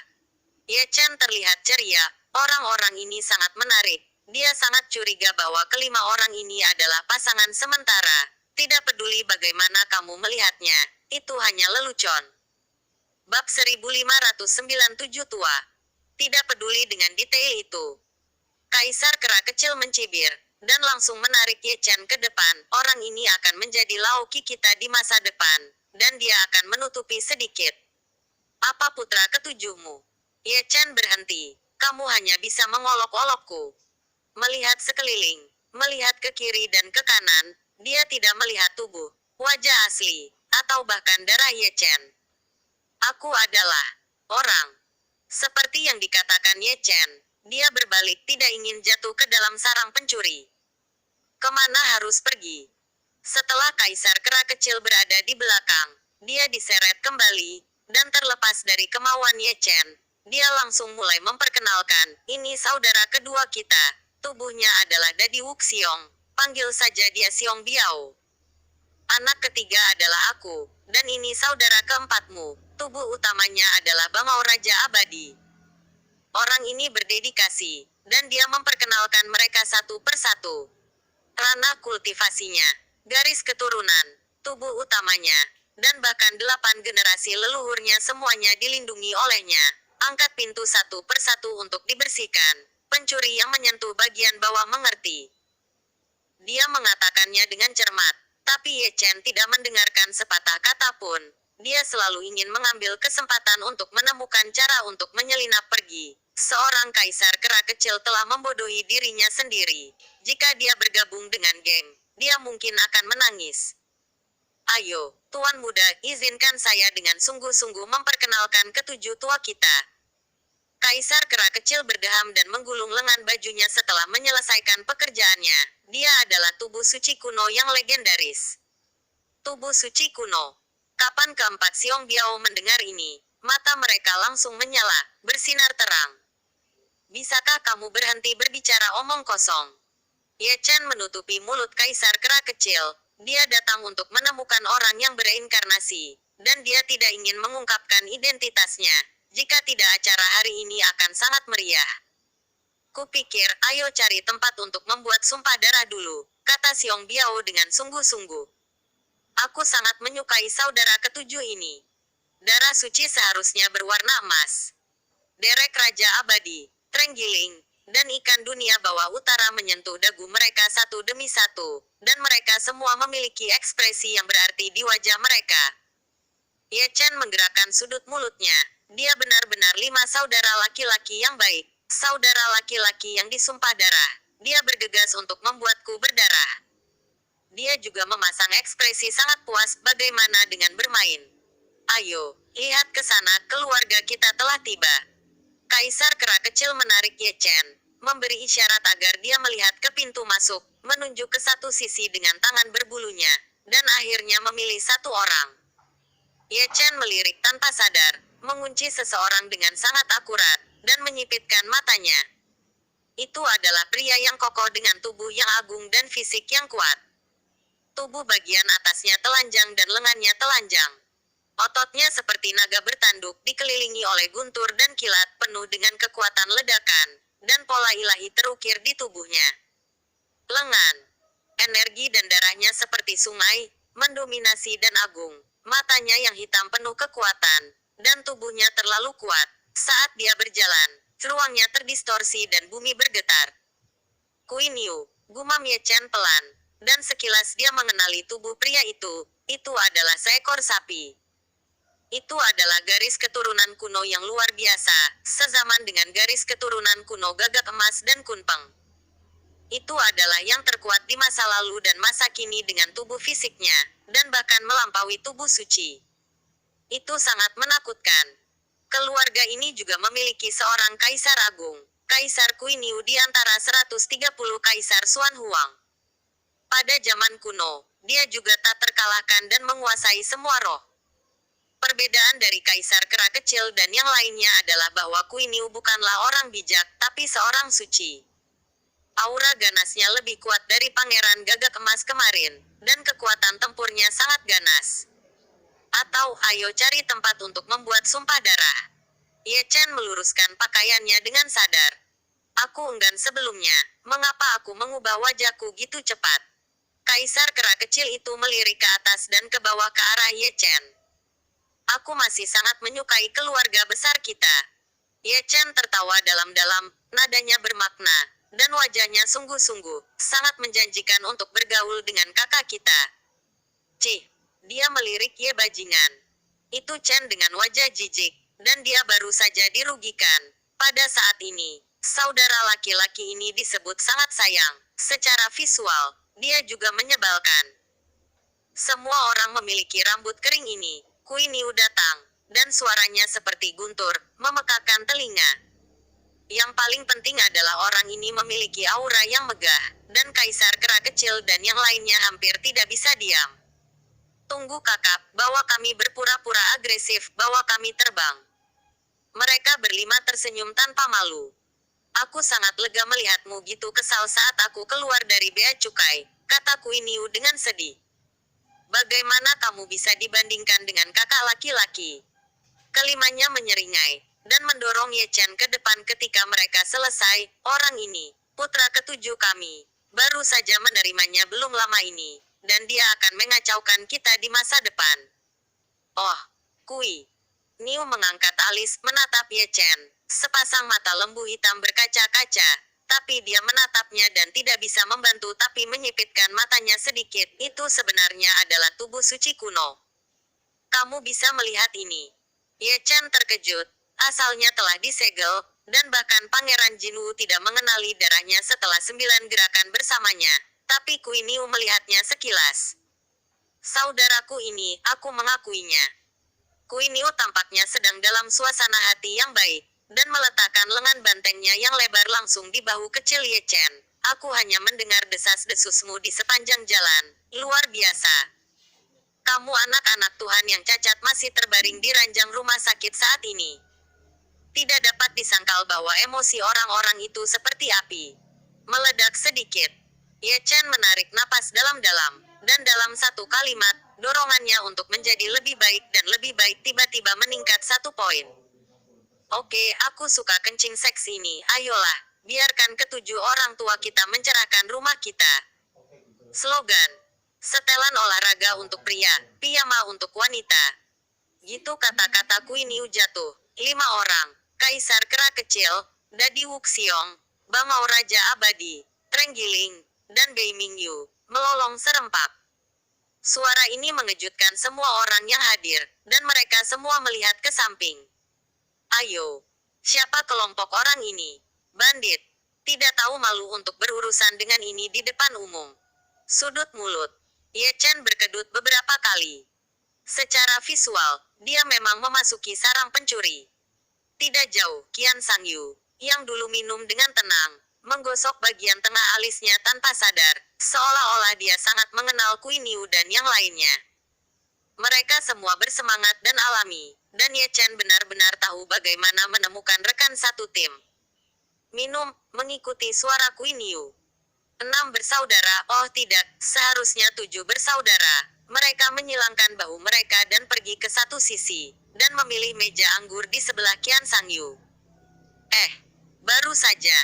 Ye Chen terlihat ceria. Orang-orang ini sangat menarik. Dia sangat curiga bahwa kelima orang ini adalah pasangan sementara. Tidak peduli bagaimana kamu melihatnya, itu hanya lelucon. Bab 1597 tua. Tidak peduli dengan detail itu. Kaisar Kera Kecil mencibir, dan langsung menarik Ye Chen ke depan. Orang ini akan menjadi lauki kita di masa depan, dan dia akan menutupi sedikit. Apa putra ketujuhmu? Ye Chen berhenti. Kamu hanya bisa mengolok-olokku. Melihat sekeliling, melihat ke kiri dan ke kanan, dia tidak melihat tubuh, wajah asli, atau bahkan darah Ye Chen. Aku adalah orang. Seperti yang dikatakan Ye Chen, dia berbalik tidak ingin jatuh ke dalam sarang pencuri. Kemana harus pergi? Setelah Kaisar Kera Kecil berada di belakang, dia diseret kembali, dan terlepas dari kemauan Ye Chen, dia langsung mulai memperkenalkan, ini saudara kedua kita. Tubuhnya adalah Dadi Wuxiong, panggil saja dia Xiong Biao. Anak ketiga adalah aku, dan ini saudara keempatmu, tubuh utamanya adalah Bangau Raja Abadi. Orang ini berdedikasi, dan dia memperkenalkan mereka satu persatu. Ranah kultivasinya, garis keturunan, tubuh utamanya, dan bahkan 8 generasi leluhurnya semuanya dilindungi olehnya. Angkat pintu satu persatu untuk dibersihkan. Pencuri yang menyentuh bagian bawah mengerti. Dia mengatakannya dengan cermat, tapi Ye Chen tidak mendengarkan sepatah kata pun. Dia selalu ingin mengambil kesempatan untuk menemukan cara untuk menyelinap pergi. Seorang kaisar kera kecil telah membodohi dirinya sendiri. Jika dia bergabung dengan geng, dia mungkin akan menangis. Ayo, Tuan Muda, izinkan saya dengan sungguh-sungguh memperkenalkan ketujuh tua kita. Kaisar Kera Kecil berdeham dan menggulung lengan bajunya setelah menyelesaikan pekerjaannya. Dia adalah tubuh suci kuno yang legendaris. Tubuh suci kuno. Kapan keempat Xiong Biao mendengar ini, mata mereka langsung menyala, bersinar terang. Bisakah kamu berhenti berbicara omong kosong? Ye Chen menutupi mulut Kaisar Kera Kecil. Dia datang untuk menemukan orang yang bereinkarnasi, dan dia tidak ingin mengungkapkan identitasnya. Jika tidak, acara hari ini akan sangat meriah. Kupikir, ayo cari tempat untuk membuat sumpah darah dulu, kata Xiong Biao dengan sungguh-sungguh. Aku sangat menyukai saudara ketujuh ini. Darah suci seharusnya berwarna emas. Derek Raja Abadi, Trenggiling, dan ikan dunia bawah utara menyentuh dagu mereka satu demi satu, dan mereka semua memiliki ekspresi yang berarti di wajah mereka. Ye Chen menggerakkan sudut mulutnya. Dia benar-benar 5 saudara laki-laki yang baik. Saudara laki-laki yang disumpah darah. Dia bergegas untuk membuatku berdarah. Dia juga memasang ekspresi sangat puas. Bagaimana dengan bermain? Ayo, lihat ke sana, keluarga kita telah tiba. Kaisar kera kecil menarik Ye Chen, memberi isyarat agar dia melihat ke pintu masuk, menunjuk ke satu sisi dengan tangan berbulunya, dan akhirnya memilih satu orang. Ye Chen melirik tanpa sadar, mengunci seseorang dengan sangat akurat, dan menyipitkan matanya. Itu adalah pria yang kokoh dengan tubuh yang agung dan fisik yang kuat. Tubuh bagian atasnya telanjang dan lengannya telanjang. Ototnya seperti naga bertanduk, dikelilingi oleh guntur dan kilat, penuh dengan kekuatan ledakan, dan pola ilahi terukir di tubuhnya. Lengan, energi dan darahnya seperti sungai, mendominasi dan agung. Matanya yang hitam penuh kekuatan, dan tubuhnya terlalu kuat. Saat dia berjalan, ruangnya terdistorsi dan bumi bergetar. Queen Yu, gumam Ye Chen pelan, dan sekilas dia mengenali tubuh pria itu adalah seekor sapi. Itu adalah garis keturunan kuno yang luar biasa, sezaman dengan garis keturunan kuno Gagak Emas dan Kunpeng. Itu adalah yang terkuat di masa lalu dan masa kini dengan tubuh fisiknya, dan bahkan melampaui tubuh suci. Itu sangat menakutkan. Keluarga ini juga memiliki seorang kaisar agung, Kaisar Queen Yu di antara 130 kaisar Xuan Huang. Pada zaman kuno, dia juga tak terkalahkan dan menguasai semua roh. Perbedaan dari kaisar kera kecil dan yang lainnya adalah bahwa Queen Yu bukanlah orang bijak, tapi seorang suci. Aura ganasnya lebih kuat dari Pangeran Gagak Emas kemarin, dan kekuatan tempurnya sangat ganas. Atau, ayo cari tempat untuk membuat sumpah darah. Ye Chen meluruskan pakaiannya dengan sadar. Aku enggan sebelumnya, mengapa aku mengubah wajahku gitu cepat? Kaisar kera kecil itu melirik ke atas dan ke bawah ke arah Ye Chen. Aku masih sangat menyukai keluarga besar kita. Ye Chen tertawa dalam-dalam, nadanya bermakna, dan wajahnya sungguh-sungguh, sangat menjanjikan untuk bergaul dengan kakak kita. Cih, dia melirik Ye bajingan. Itu Chen dengan wajah jijik, dan dia baru saja dirugikan. Pada saat ini, saudara laki-laki ini disebut sangat sayang. Secara visual, dia juga menyebalkan. Semua orang memiliki rambut kering ini. Queen Yu datang, dan suaranya seperti guntur, memekakan telinga. Yang paling penting adalah orang ini memiliki aura yang megah, dan kaisar kera kecil dan yang lainnya hampir tidak bisa diam. Tunggu kakak, bawa kami berpura-pura agresif, bawa kami terbang. Mereka berlima tersenyum tanpa malu. Aku sangat lega melihatmu gitu kesal saat aku keluar dari bea cukai, kata Queen Yu dengan sedih. Bagaimana kamu bisa dibandingkan dengan kakak laki-laki? Kelimanya menyeringai, dan mendorong Ye Chen ke depan ketika mereka selesai. Orang ini, putra ketujuh kami, baru saja menerimanya belum lama ini, dan dia akan mengacaukan kita di masa depan. Oh, Kui. Niu mengangkat alis, menatap Ye Chen. Sepasang mata lembu hitam berkaca-kaca. Tapi dia menatapnya dan tidak bisa membantu tapi menyipitkan matanya sedikit. Itu sebenarnya adalah tubuh suci kuno. Kamu bisa melihat ini. Ye Chen terkejut. Asalnya telah disegel, dan bahkan Pangeran Jinwu tidak mengenali darahnya setelah 9 gerakan bersamanya. Tapi Queen Yu melihatnya sekilas. Saudaraku ini, aku mengakuinya. Queen Yu tampaknya sedang dalam suasana hati yang baik, dan meletakkan lengan bantengnya yang lebar langsung di bahu kecil Ye Chen. Aku hanya mendengar desas-desusmu di sepanjang jalan. Luar biasa. Kamu anak-anak Tuhan yang cacat masih terbaring di ranjang rumah sakit saat ini. Tidak dapat disangkal bahwa emosi orang-orang itu seperti api. Meledak sedikit. Ye Chen menarik napas dalam-dalam, dan dalam satu kalimat, dorongannya untuk menjadi lebih baik dan lebih baik tiba-tiba meningkat 1 poin. Oke, aku suka kencing seks ini. Ayolah, biarkan ketujuh orang tua kita mencerahkan rumah kita. Slogan. Setelan olahraga untuk pria, piyama untuk wanita. Gitu kata-kata Queen Yu jatuh. 5 orang. Kaisar kera kecil, Dadi Wuxiong, Bangau Raja Abadi, Trenggiling, dan Bei Mingyu, melolong serempak. Suara ini mengejutkan semua orang yang hadir, dan mereka semua melihat ke samping. Ayo. Siapa kelompok orang ini? Bandit. Tidak tahu malu untuk berurusan dengan ini di depan umum. Sudut mulut. Ye Chen berkedut beberapa kali. Secara visual, dia memang memasuki sarang pencuri. Tidak jauh, Qian Sangyu, yang dulu minum dengan tenang, menggosok bagian tengah alisnya tanpa sadar, seolah-olah dia sangat mengenal Kui Niu dan yang lainnya. Mereka semua bersemangat dan alami, dan Ye Chen benar-benar tahu bagaimana menemukan rekan satu tim. Minum, mengikuti suara Kui Niu. 6 bersaudara, oh tidak, seharusnya 7 bersaudara. Mereka menyilangkan bahu mereka dan pergi ke satu sisi, dan memilih meja anggur di sebelah Qian Sangyu. Baru saja.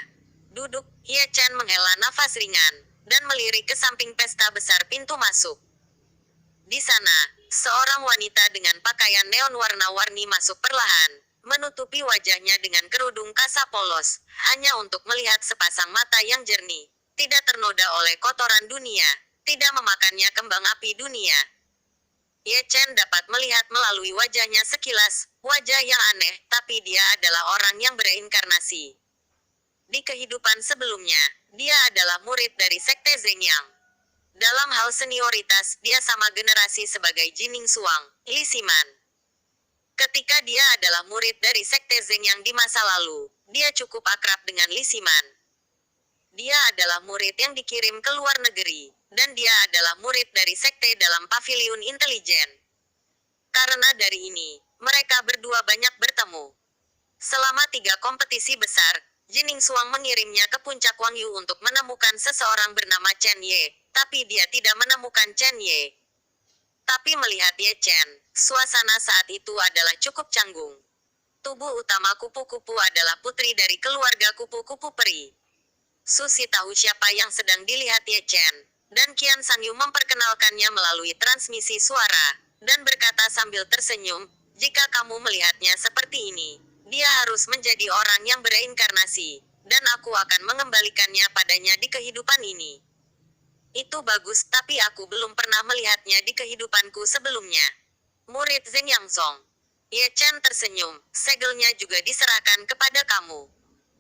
Duduk, Ye Chen menghela nafas ringan, dan melirik ke samping pesta besar pintu masuk. Di sana, seorang wanita dengan pakaian neon warna-warni masuk perlahan, menutupi wajahnya dengan kerudung kasa polos, hanya untuk melihat sepasang mata yang jernih, tidak ternoda oleh kotoran dunia, tidak memakannya kembang api dunia. Ye Chen dapat melihat melalui wajahnya sekilas, wajah yang aneh, tapi dia adalah orang yang bereinkarnasi. Di kehidupan sebelumnya, dia adalah murid dari Sekte Zhengyang. Dalam hal senioritas, dia sama generasi sebagai Jining Suang, Li Siman. Ketika dia adalah murid dari Sekte Zhengyang di masa lalu, dia cukup akrab dengan Li Siman. Dia adalah murid yang dikirim ke luar negeri, dan dia adalah murid dari Sekte dalam Paviliun Intelijen. Karena dari ini, mereka berdua banyak bertemu. Selama 3 kompetisi besar, Jining Suang mengirimnya ke puncak Wangyu untuk menemukan seseorang bernama Chen Ye, tapi dia tidak menemukan Chen Ye. Tapi melihat Ye Chen, suasana saat itu adalah cukup canggung. Tubuh utama kupu-kupu adalah putri dari keluarga kupu-kupu peri. Susi tahu siapa yang sedang dilihat Ye Chen, dan Qian Sangyu memperkenalkannya melalui transmisi suara, dan berkata sambil tersenyum, jika kamu melihatnya seperti ini, dia harus menjadi orang yang bereinkarnasi, dan aku akan mengembalikannya padanya di kehidupan ini. Itu bagus, tapi aku belum pernah melihatnya di kehidupanku sebelumnya. Murid Zhen Yangsong. Ye Chen tersenyum, segelnya juga diserahkan kepada kamu.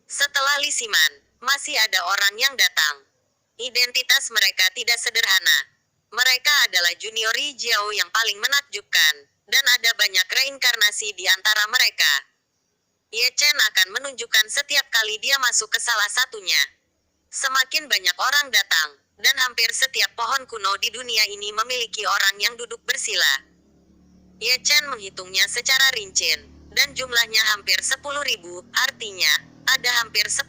Setelah Li Siman, masih ada orang yang datang. Identitas mereka tidak sederhana. Mereka adalah junior Yi Jiao yang paling menakjubkan, dan ada banyak reinkarnasi di antara mereka. Ye Chen akan menunjukkan setiap kali dia masuk ke salah satunya. Semakin banyak orang datang, dan hampir setiap pohon kuno di dunia ini memiliki orang yang duduk bersila. Ye Chen menghitungnya secara rinci, dan jumlahnya hampir 10.000, artinya, ada hampir 10.000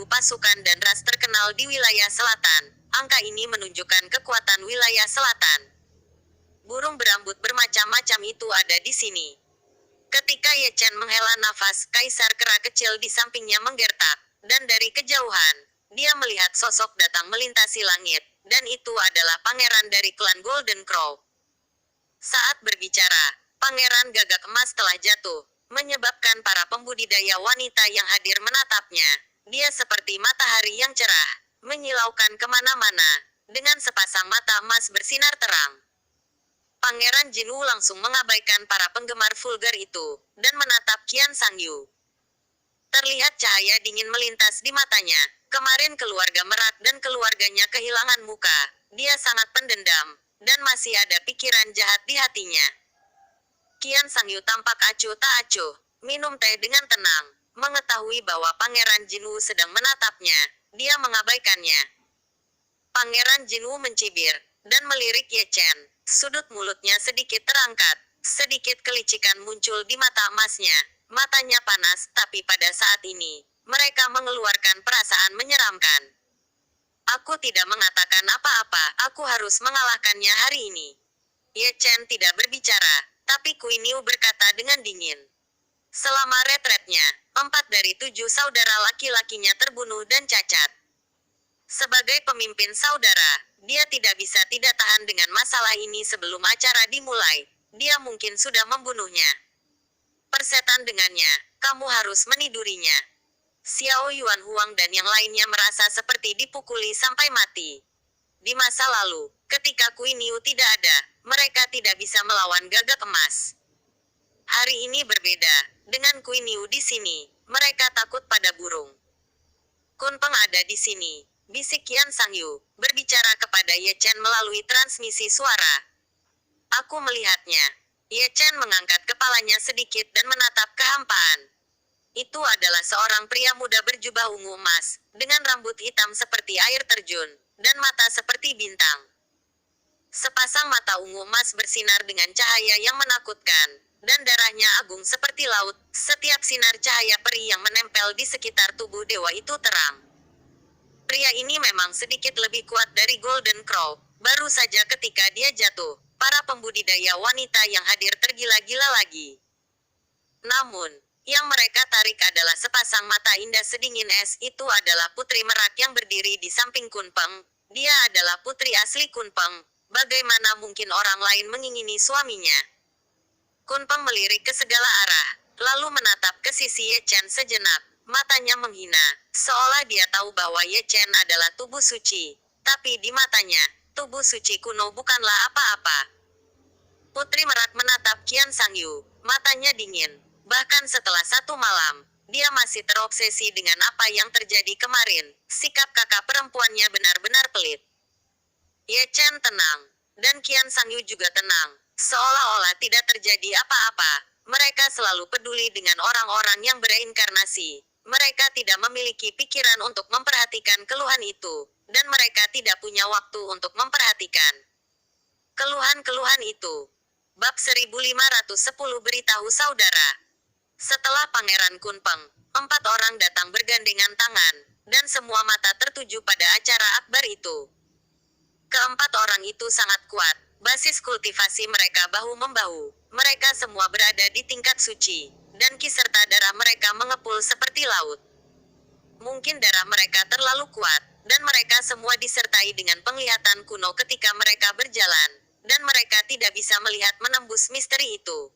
pasukan dan ras terkenal di wilayah selatan. Angka ini menunjukkan kekuatan wilayah selatan. Burung berambut bermacam-macam itu ada di sini. Ketika Ye Chen menghela nafas, kaisar kera kecil di sampingnya menggertak, dan dari kejauhan, dia melihat sosok datang melintasi langit, dan itu adalah pangeran dari klan Golden Crow. Saat berbicara, pangeran gagak emas telah jatuh, menyebabkan para pembudidaya wanita yang hadir menatapnya. Dia seperti matahari yang cerah, menyilaukan kemana-mana, dengan sepasang mata emas bersinar terang. Pangeran Jinwu langsung mengabaikan para penggemar vulgar itu, dan menatap Qian Sangyu. Terlihat cahaya dingin melintas di matanya. Kemarin keluarga Merak dan keluarganya kehilangan muka. Dia sangat pendendam, dan masih ada pikiran jahat di hatinya. Qian Sangyu tampak acuh tak acuh, minum teh dengan tenang, mengetahui bahwa Pangeran Jinwu sedang menatapnya. Dia mengabaikannya. Pangeran Jinwu mencibir, dan melirik Ye Chen. Sudut mulutnya sedikit terangkat, sedikit kelicikan muncul di mata emasnya. Matanya panas, tapi pada saat ini, mereka mengeluarkan perasaan menyeramkan. Aku tidak mengatakan apa-apa, aku harus mengalahkannya hari ini. Ye Chen tidak berbicara, tapi Kui Niu berkata dengan dingin. Selama retretnya, 4 dari 7 saudara laki-lakinya terbunuh dan cacat. Sebagai pemimpin saudara, dia tidak bisa tidak tahan dengan masalah ini sebelum acara dimulai. Dia mungkin sudah membunuhnya. Persetan dengannya, kamu harus menidurinya. Xiao Yuan Huang dan yang lainnya merasa seperti dipukuli sampai mati. Di masa lalu, ketika Kui Niu tidak ada, mereka tidak bisa melawan gagak emas. Hari ini berbeda, dengan Kui Niu di sini, mereka takut pada burung. Kun Peng ada di sini. Bisik Qian Sangyu, berbicara kepada Ye Chen melalui transmisi suara. Aku melihatnya. Ye Chen mengangkat kepalanya sedikit dan menatap kehampaan. Itu adalah seorang pria muda berjubah ungu emas, dengan rambut hitam seperti air terjun, dan mata seperti bintang. Sepasang mata ungu emas bersinar dengan cahaya yang menakutkan, dan darahnya agung seperti laut. Setiap sinar cahaya peri yang menempel di sekitar tubuh dewa itu terang. Pria ini memang sedikit lebih kuat dari Golden Crow. Baru saja ketika dia jatuh, para pembudidaya wanita yang hadir tergila-gila lagi. Namun, yang mereka tarik adalah sepasang mata indah sedingin es. Itu adalah Putri Merak yang berdiri di samping Kun Peng. Dia adalah putri asli Kun Peng. Bagaimana mungkin orang lain mengingini suaminya? Kun Peng melirik ke segala arah, lalu menatap ke sisi Ye Chen sejenak. Matanya menghina, seolah dia tahu bahwa Ye Chen adalah tubuh suci. Tapi di matanya, tubuh suci kuno bukanlah apa-apa. Putri Merak menatap Qian Sangyu, matanya dingin. Bahkan setelah satu malam, dia masih terobsesi dengan apa yang terjadi kemarin. Sikap kakak perempuannya benar-benar pelit. Ye Chen tenang, dan Qian Sangyu juga tenang, seolah-olah tidak terjadi apa-apa. Mereka selalu peduli dengan orang-orang yang bereinkarnasi. Mereka tidak memiliki pikiran untuk memperhatikan keluhan itu, dan mereka tidak punya waktu untuk memperhatikan keluhan-keluhan itu. Bab 1510 beritahu saudara. Setelah Pangeran Kun Peng, 4 orang datang bergandengan tangan, dan semua mata tertuju pada acara akbar itu. Keempat orang itu sangat kuat, basis kultivasi mereka bahu-membahu. Mereka semua berada di tingkat suci, dan ki serta darah mereka mengepul seperti laut. Mungkin darah mereka terlalu kuat, dan mereka semua disertai dengan penglihatan kuno ketika mereka berjalan, dan mereka tidak bisa melihat menembus misteri itu.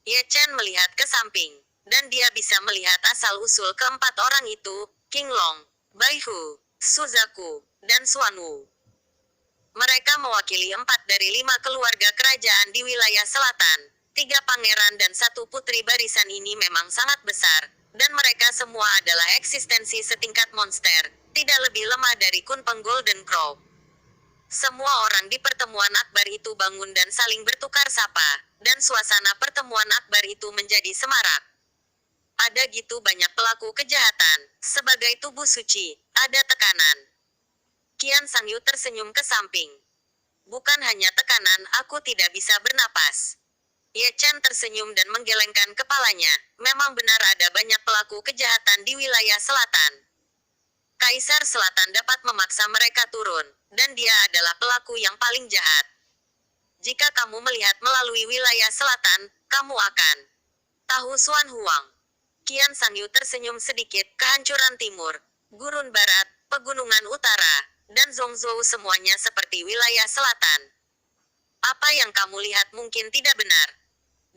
Ye Chen melihat ke samping, dan dia bisa melihat asal-usul keempat orang itu, King Long, Bai Hu, Suzaku, dan Xuan Wu. Mereka mewakili 4 dari 5 keluarga kerajaan di wilayah selatan. 3 pangeran dan 1 putri barisan ini memang sangat besar, dan mereka semua adalah eksistensi setingkat monster, tidak lebih lemah dari Kun Peng Golden Crow. Semua orang di pertemuan akbar itu bangun dan saling bertukar sapa, dan suasana pertemuan akbar itu menjadi semarak. Ada gitu banyak pelaku kejahatan, sebagai tubuh suci, ada tekanan. Qian Sangyu tersenyum ke samping. Bukan hanya tekanan, aku tidak bisa bernapas. Ye Chen tersenyum dan menggelengkan kepalanya. Memang benar ada banyak pelaku kejahatan di wilayah selatan. Kaisar Selatan dapat memaksa mereka turun, dan dia adalah pelaku yang paling jahat. Jika kamu melihat melalui wilayah selatan, kamu akan tahu Xuan Huang. Qian Sangyu tersenyum sedikit. Kehancuran timur, gurun barat, pegunungan utara, dan Zhongzhou semuanya seperti wilayah selatan. Apa yang kamu lihat mungkin tidak benar.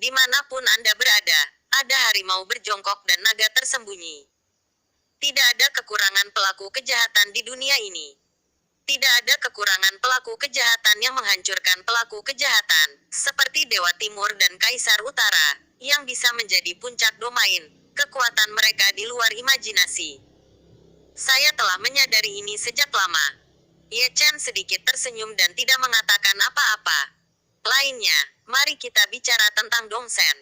Dimanapun Anda berada, ada harimau berjongkok dan naga tersembunyi. Tidak ada kekurangan pelaku kejahatan di dunia ini. Tidak ada kekurangan pelaku kejahatan yang menghancurkan pelaku kejahatan, seperti Dewa Timur dan Kaisar Utara, yang bisa menjadi puncak domain. Kekuatan mereka di luar imajinasi. Saya telah menyadari ini sejak lama. Ye Chen sedikit tersenyum dan tidak mengatakan apa-apa. Lainnya, mari kita bicara tentang Dongsen.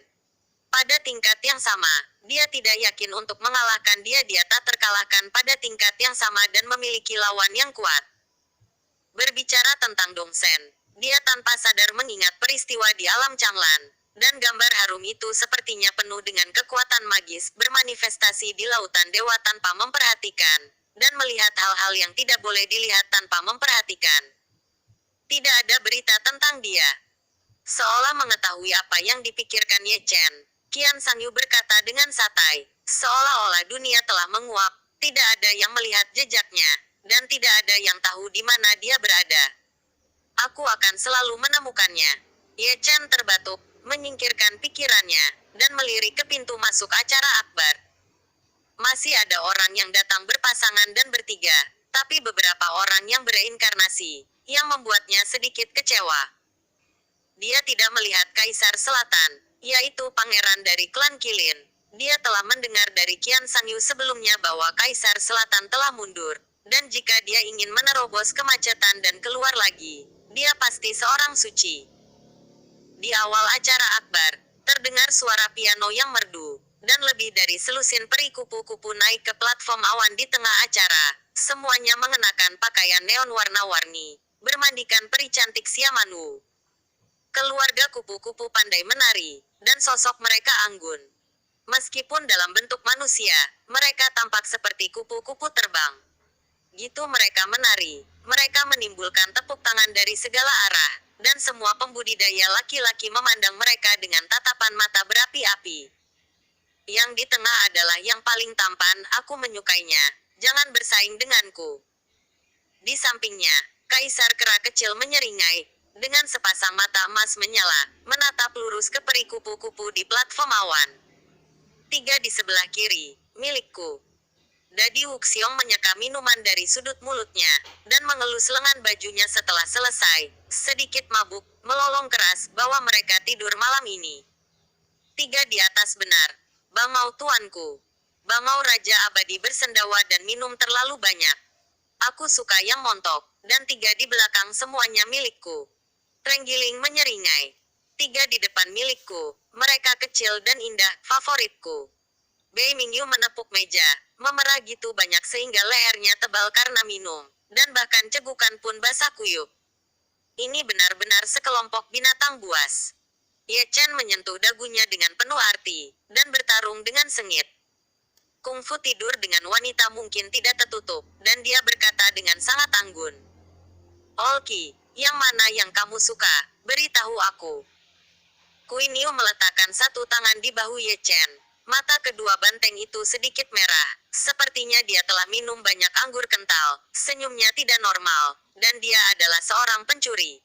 Pada tingkat yang sama, dia tidak yakin untuk mengalahkan dia tak terkalahkan pada tingkat yang sama dan memiliki lawan yang kuat. Berbicara tentang Dongsen, dia tanpa sadar mengingat peristiwa di alam Changlan, dan gambar harum itu sepertinya penuh dengan kekuatan magis bermanifestasi di lautan dewa tanpa memperhatikan, dan melihat hal-hal yang tidak boleh dilihat tanpa memperhatikan. Tidak ada berita tentang dia. Seolah mengetahui apa yang dipikirkan Ye Chen, Qian Sangyu berkata dengan santai, seolah-olah dunia telah menguap, tidak ada yang melihat jejaknya, dan tidak ada yang tahu di mana dia berada. Aku akan selalu menemukannya. Ye Chen terbatuk, menyingkirkan pikirannya, dan melirik ke pintu masuk acara akbar. Masih ada orang yang datang berpasangan dan bertiga, tapi beberapa orang yang bereinkarnasi, yang membuatnya sedikit kecewa. Dia tidak melihat Kaisar Selatan, yaitu pangeran dari klan Qilin. Dia telah mendengar dari Qian Sangyu sebelumnya bahwa Kaisar Selatan telah mundur, Dan jika dia ingin menerobos kemacetan dan keluar lagi, dia pasti seorang suci. Di awal acara akbar, terdengar suara piano yang merdu, dan lebih dari selusin peri kupu-kupu naik ke platform awan di tengah acara. Semuanya mengenakan pakaian neon warna-warni, bermandikan peri cantik Siamanu. Keluarga kupu-kupu pandai menari, dan sosok mereka anggun. Meskipun dalam bentuk manusia, mereka tampak seperti kupu-kupu terbang. Gitu mereka menari, mereka menimbulkan tepuk tangan dari segala arah, dan semua pembudidaya laki-laki memandang mereka dengan tatapan mata berapi-api. Yang di tengah adalah yang paling tampan, aku menyukainya. Jangan bersaing denganku. Di sampingnya, Kaisar Kera kecil menyeringai, dengan sepasang mata emas menyala, menatap lurus ke peri kupu-kupu di platform awan. 3 di sebelah kiri, milikku. Dadi Wuxiong menyeka minuman dari sudut mulutnya, dan mengelus lengan bajunya setelah selesai, sedikit mabuk, melolong keras, bahwa mereka tidur malam ini. 3 di atas benar. Bangau tuanku. Bangau Raja Abadi bersendawa dan minum terlalu banyak. Aku suka yang montok, dan 3 di belakang semuanya milikku. Trenggiling menyeringai. 3 di depan milikku, mereka kecil dan indah, favoritku. Bei Mingyu menepuk meja, memerah gitu banyak sehingga lehernya tebal karena minum, dan bahkan cegukan pun basah kuyup. Ini benar-benar sekelompok binatang buas. Ye Chen menyentuh dagunya dengan penuh arti, dan bertarung dengan sengit. Kungfu tidur dengan wanita mungkin tidak tertutup, dan dia berkata dengan sangat anggun. Olki, yang mana yang kamu suka? Beritahu aku. Queen Yu meletakkan satu tangan di bahu Ye Chen. Mata kedua banteng itu sedikit merah. Sepertinya dia telah minum banyak anggur kental. Senyumnya tidak normal, dan dia adalah seorang pencuri.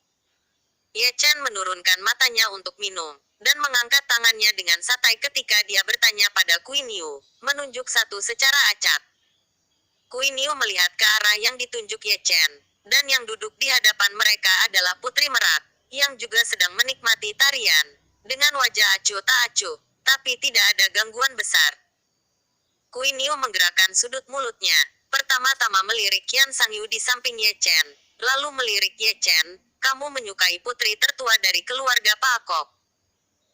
Ye Chen menurunkan matanya untuk minum, dan mengangkat tangannya dengan santai ketika dia bertanya pada Queen Yu, menunjuk satu secara acak. Queen Yu melihat ke arah yang ditunjuk Ye Chen, dan yang duduk di hadapan mereka adalah Putri Merak, yang juga sedang menikmati tarian, dengan wajah acuh tak acuh, tapi tidak ada gangguan besar. Queen Yu menggerakkan sudut mulutnya, pertama-tama melirik Qian Sangyu di samping Ye Chen, lalu melirik Ye Chen, kamu menyukai putri tertua dari keluarga Pak Kok.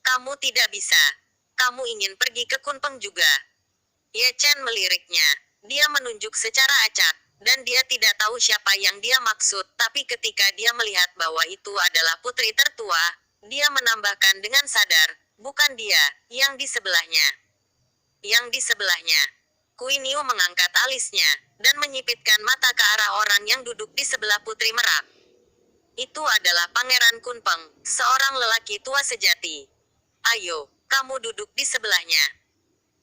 Kamu tidak bisa. Kamu ingin pergi ke Kunpeng juga. Ye Chen meliriknya. Dia menunjuk secara acak, dan dia tidak tahu siapa yang dia maksud, tapi ketika dia melihat bahwa itu adalah putri tertua, dia menambahkan dengan sadar, bukan dia, yang di sebelahnya. Yang di sebelahnya. Queen Yu mengangkat alisnya, dan menyipitkan mata ke arah orang yang duduk di sebelah Putri Merak. Itu adalah Pangeran Kunpeng, seorang lelaki tua sejati. Ayo, kamu duduk di sebelahnya.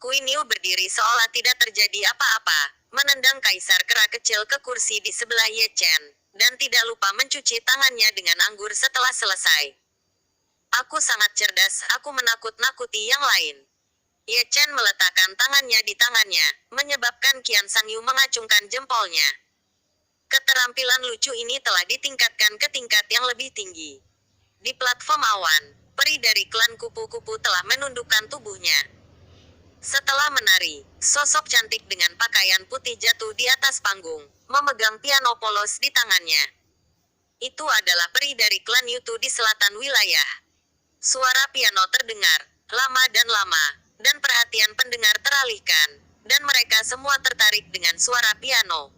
Queen Yu berdiri seolah tidak terjadi apa-apa, menendang Kaisar Kera kecil ke kursi di sebelah Ye Chen, dan tidak lupa mencuci tangannya dengan anggur setelah selesai. Aku sangat cerdas, aku menakut-nakuti yang lain. Ye Chen meletakkan tangannya di tangannya, menyebabkan Qian Sangyu mengacungkan jempolnya. Keterampilan lucu ini telah ditingkatkan ke tingkat yang lebih tinggi. Di platform awan, peri dari klan kupu-kupu telah menundukkan tubuhnya. Setelah menari, sosok cantik dengan pakaian putih jatuh di atas panggung, memegang piano polos di tangannya. Itu adalah peri dari klan Yutu di selatan wilayah. Suara piano terdengar, lama dan lama, dan perhatian pendengar teralihkan, dan mereka semua tertarik dengan suara piano.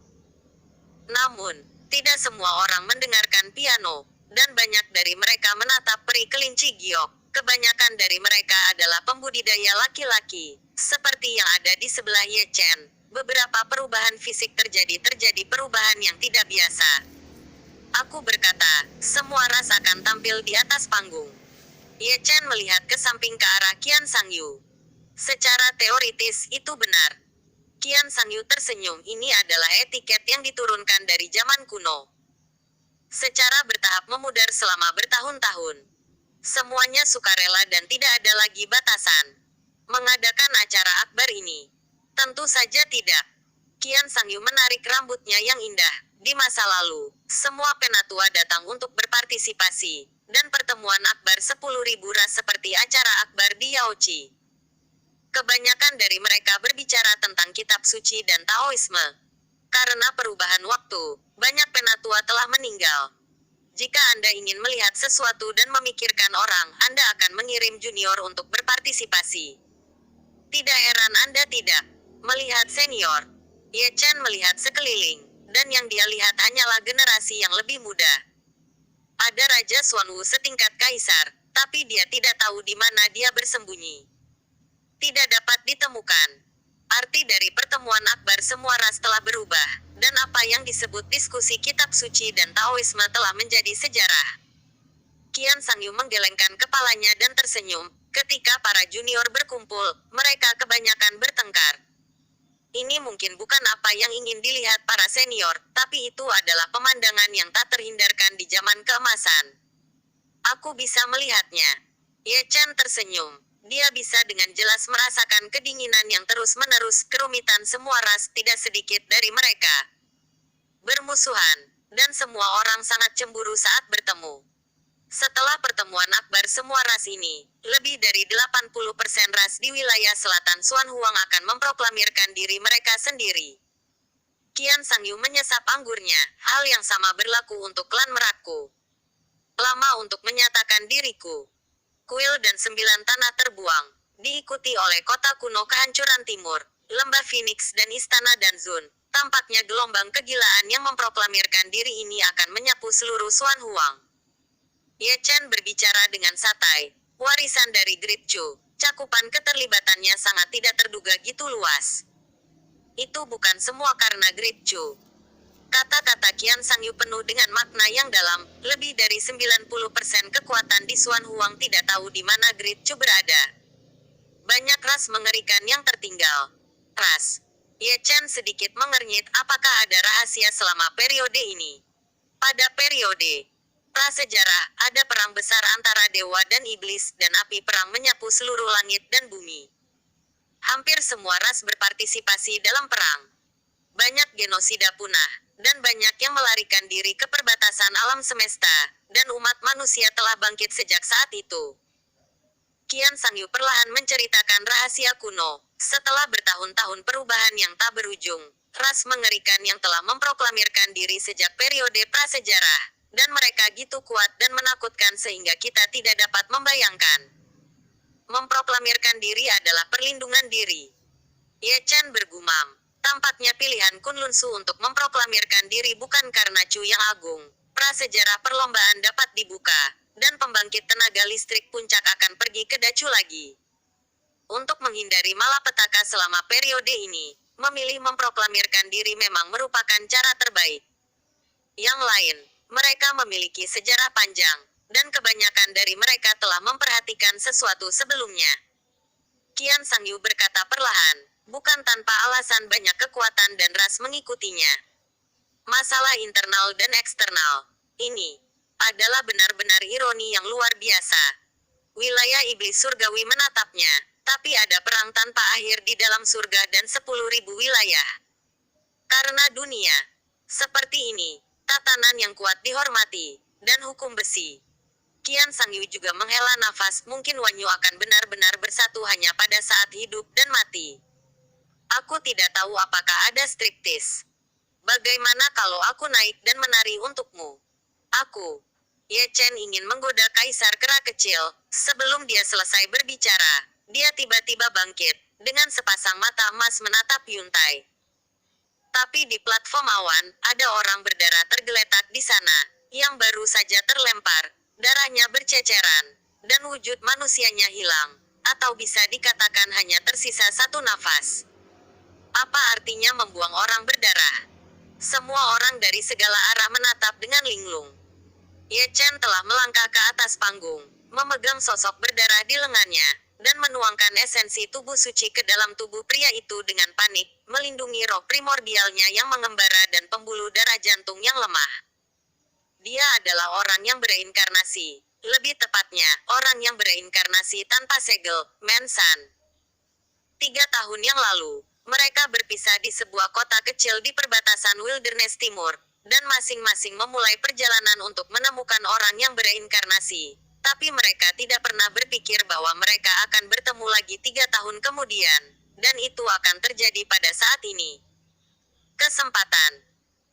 Namun, tidak semua orang mendengarkan piano, dan banyak dari mereka menatap peri kelinci giok. Kebanyakan dari mereka adalah pembudidaya laki-laki, seperti yang ada di sebelah Ye Chen. Beberapa perubahan fisik terjadi perubahan yang tidak biasa. Aku berkata, semua ras akan tampil di atas panggung. Ye Chen melihat ke samping ke arah Qian Sangyu. Secara teoritis, itu benar. Qian Sangyu tersenyum, ini adalah etiket yang diturunkan dari zaman kuno. Secara bertahap memudar selama bertahun-tahun. Semuanya sukarela dan tidak ada lagi batasan. Mengadakan acara akbar ini? Tentu saja tidak. Qian Sangyu menarik rambutnya yang indah. Di masa lalu, semua penatua datang untuk berpartisipasi, dan pertemuan akbar 10.000 ras seperti acara akbar di Yaochi. Kebanyakan dari mereka berbicara tentang kitab suci dan Taoisme. Karena perubahan waktu, banyak penatua telah meninggal. Jika Anda ingin melihat sesuatu dan memikirkan orang, Anda akan mengirim junior untuk berpartisipasi. Tidak heran Anda tidak melihat senior. Ye Chen melihat sekeliling, dan yang dia lihat hanyalah generasi yang lebih muda. Ada Raja Xuanwu setingkat kaisar, tapi dia tidak tahu di mana dia bersembunyi. Tidak dapat ditemukan. Arti dari pertemuan akbar semua ras telah berubah, dan apa yang disebut diskusi kitab suci dan Taoisme telah menjadi sejarah. Qian Sangyu menggelengkan kepalanya dan tersenyum. Ketika para junior berkumpul, mereka kebanyakan bertengkar. Ini mungkin bukan apa yang ingin dilihat para senior, tapi itu adalah pemandangan yang tak terhindarkan di zaman keemasan. Aku bisa melihatnya. Ye Chen tersenyum. Dia bisa dengan jelas merasakan kedinginan yang terus-menerus, kerumitan semua ras, tidak sedikit dari mereka bermusuhan, dan semua orang sangat cemburu saat bertemu. Setelah pertemuan akbar semua ras ini, lebih dari 80% ras di wilayah selatan Xuan Huang akan memproklamirkan diri mereka sendiri. Qian Sangyu menyesap anggurnya, hal yang sama berlaku untuk klan merakku. Lama untuk menyatakan diriku. Kuil dan 9 tanah terbuang, diikuti oleh kota kuno kehancuran timur, lembah Phoenix dan istana Danzun. Tampaknya gelombang kegilaan yang memproklamirkan diri ini akan menyapu seluruh Xuan Huang. Ye Chen berbicara dengan santai. Warisan dari Great Chu, cakupan keterlibatannya sangat tidak terduga gitu luas. Itu bukan semua karena Great Chu. Kata-kata Qian Sangyu penuh dengan makna yang dalam. Lebih dari 90% kekuatan di Xuan Huang tidak tahu di mana Great Chu berada. Banyak ras mengerikan yang tertinggal. Ras. Ye Chen sedikit mengernyit, apakah ada rahasia selama periode ini? Pada periode prasejarah, ada perang besar antara dewa dan iblis, dan api perang menyapu seluruh langit dan bumi. Hampir semua ras berpartisipasi dalam perang. Banyak genosida punah, dan banyak yang melarikan diri ke perbatasan alam semesta, dan umat manusia telah bangkit sejak saat itu. Qian Sangyu perlahan menceritakan rahasia kuno. Setelah bertahun-tahun perubahan yang tak berujung, ras mengerikan yang telah memproklamirkan diri sejak periode prasejarah, dan mereka gitu kuat dan menakutkan sehingga kita tidak dapat membayangkan. Memproklamirkan diri adalah perlindungan diri. Ye Chen bergumam. Tampaknya pilihan Kunlun Su untuk memproklamirkan diri bukan karena Chu yang agung. Prasejarah perlombaan dapat dibuka, dan pembangkit tenaga listrik puncak akan pergi ke Dacu lagi. Untuk menghindari malapetaka selama periode ini, memilih memproklamirkan diri memang merupakan cara terbaik. Yang lain, mereka memiliki sejarah panjang, dan kebanyakan dari mereka telah memperhatikan sesuatu sebelumnya. Qian Sangyu berkata perlahan, bukan tanpa alasan banyak kekuatan dan ras mengikutinya. Masalah internal dan eksternal. Ini adalah benar-benar ironi yang luar biasa. Wilayah iblis surgawi menatapnya, tapi ada perang tanpa akhir di dalam surga dan 10.000 wilayah. Karena dunia seperti ini, tatanan yang kuat dihormati, dan hukum besi. Qian Sangyu juga menghela nafas, mungkin Wanyu akan benar-benar bersatu hanya pada saat hidup dan mati. Aku tidak tahu apakah ada striptis. Bagaimana kalau aku naik dan menari untukmu? Aku. Ye Chen ingin menggoda kaisar kera kecil. Sebelum dia selesai berbicara, dia tiba-tiba bangkit, dengan sepasang mata emas menatap Yuntai. Tapi di platform awan, ada orang berdarah tergeletak di sana, yang baru saja terlempar, darahnya berceceran, dan wujud manusianya hilang, atau bisa dikatakan hanya tersisa satu nafas. Apa artinya membuang orang berdarah? Semua orang dari segala arah menatap dengan linglung. Ye Chen telah melangkah ke atas panggung, memegang sosok berdarah di lengannya, dan menuangkan esensi tubuh suci ke dalam tubuh pria itu dengan panik, melindungi roh primordialnya yang mengembara dan pembuluh darah jantung yang lemah. Dia adalah orang yang bereinkarnasi, lebih tepatnya, orang yang bereinkarnasi tanpa segel, Mensan. 3 tahun yang lalu, mereka berpisah di sebuah kota kecil di perbatasan Wilderness Timur, dan masing-masing memulai perjalanan untuk menemukan orang yang bereinkarnasi. Tapi mereka tidak pernah berpikir bahwa mereka akan bertemu lagi 3 tahun kemudian, dan itu akan terjadi pada saat ini. Kesempatan.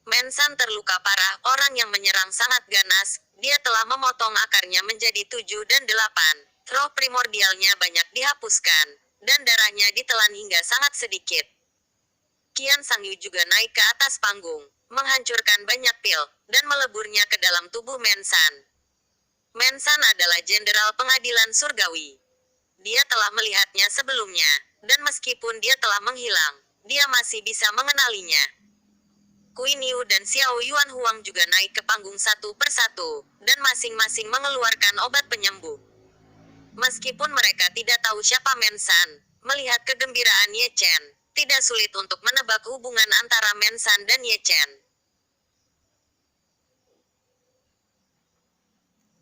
Mensan terluka parah, orang yang menyerang sangat ganas, dia telah memotong akarnya menjadi 7 dan 8. Roh primordialnya banyak dihapuskan, dan darahnya ditelan hingga sangat sedikit. Qian Sangyu juga naik ke atas panggung, menghancurkan banyak pil, dan meleburnya ke dalam tubuh Mensan. Mensan adalah jenderal pengadilan surgawi. Dia telah melihatnya sebelumnya, dan meskipun dia telah menghilang, dia masih bisa mengenalinya. Qin Yu dan Xiao Yuan Huang juga naik ke panggung satu persatu, dan masing-masing mengeluarkan obat penyembuh. Meskipun mereka tidak tahu siapa Mensan, melihat kegembiraan Ye Chen, tidak sulit untuk menebak hubungan antara Mensan dan Ye Chen.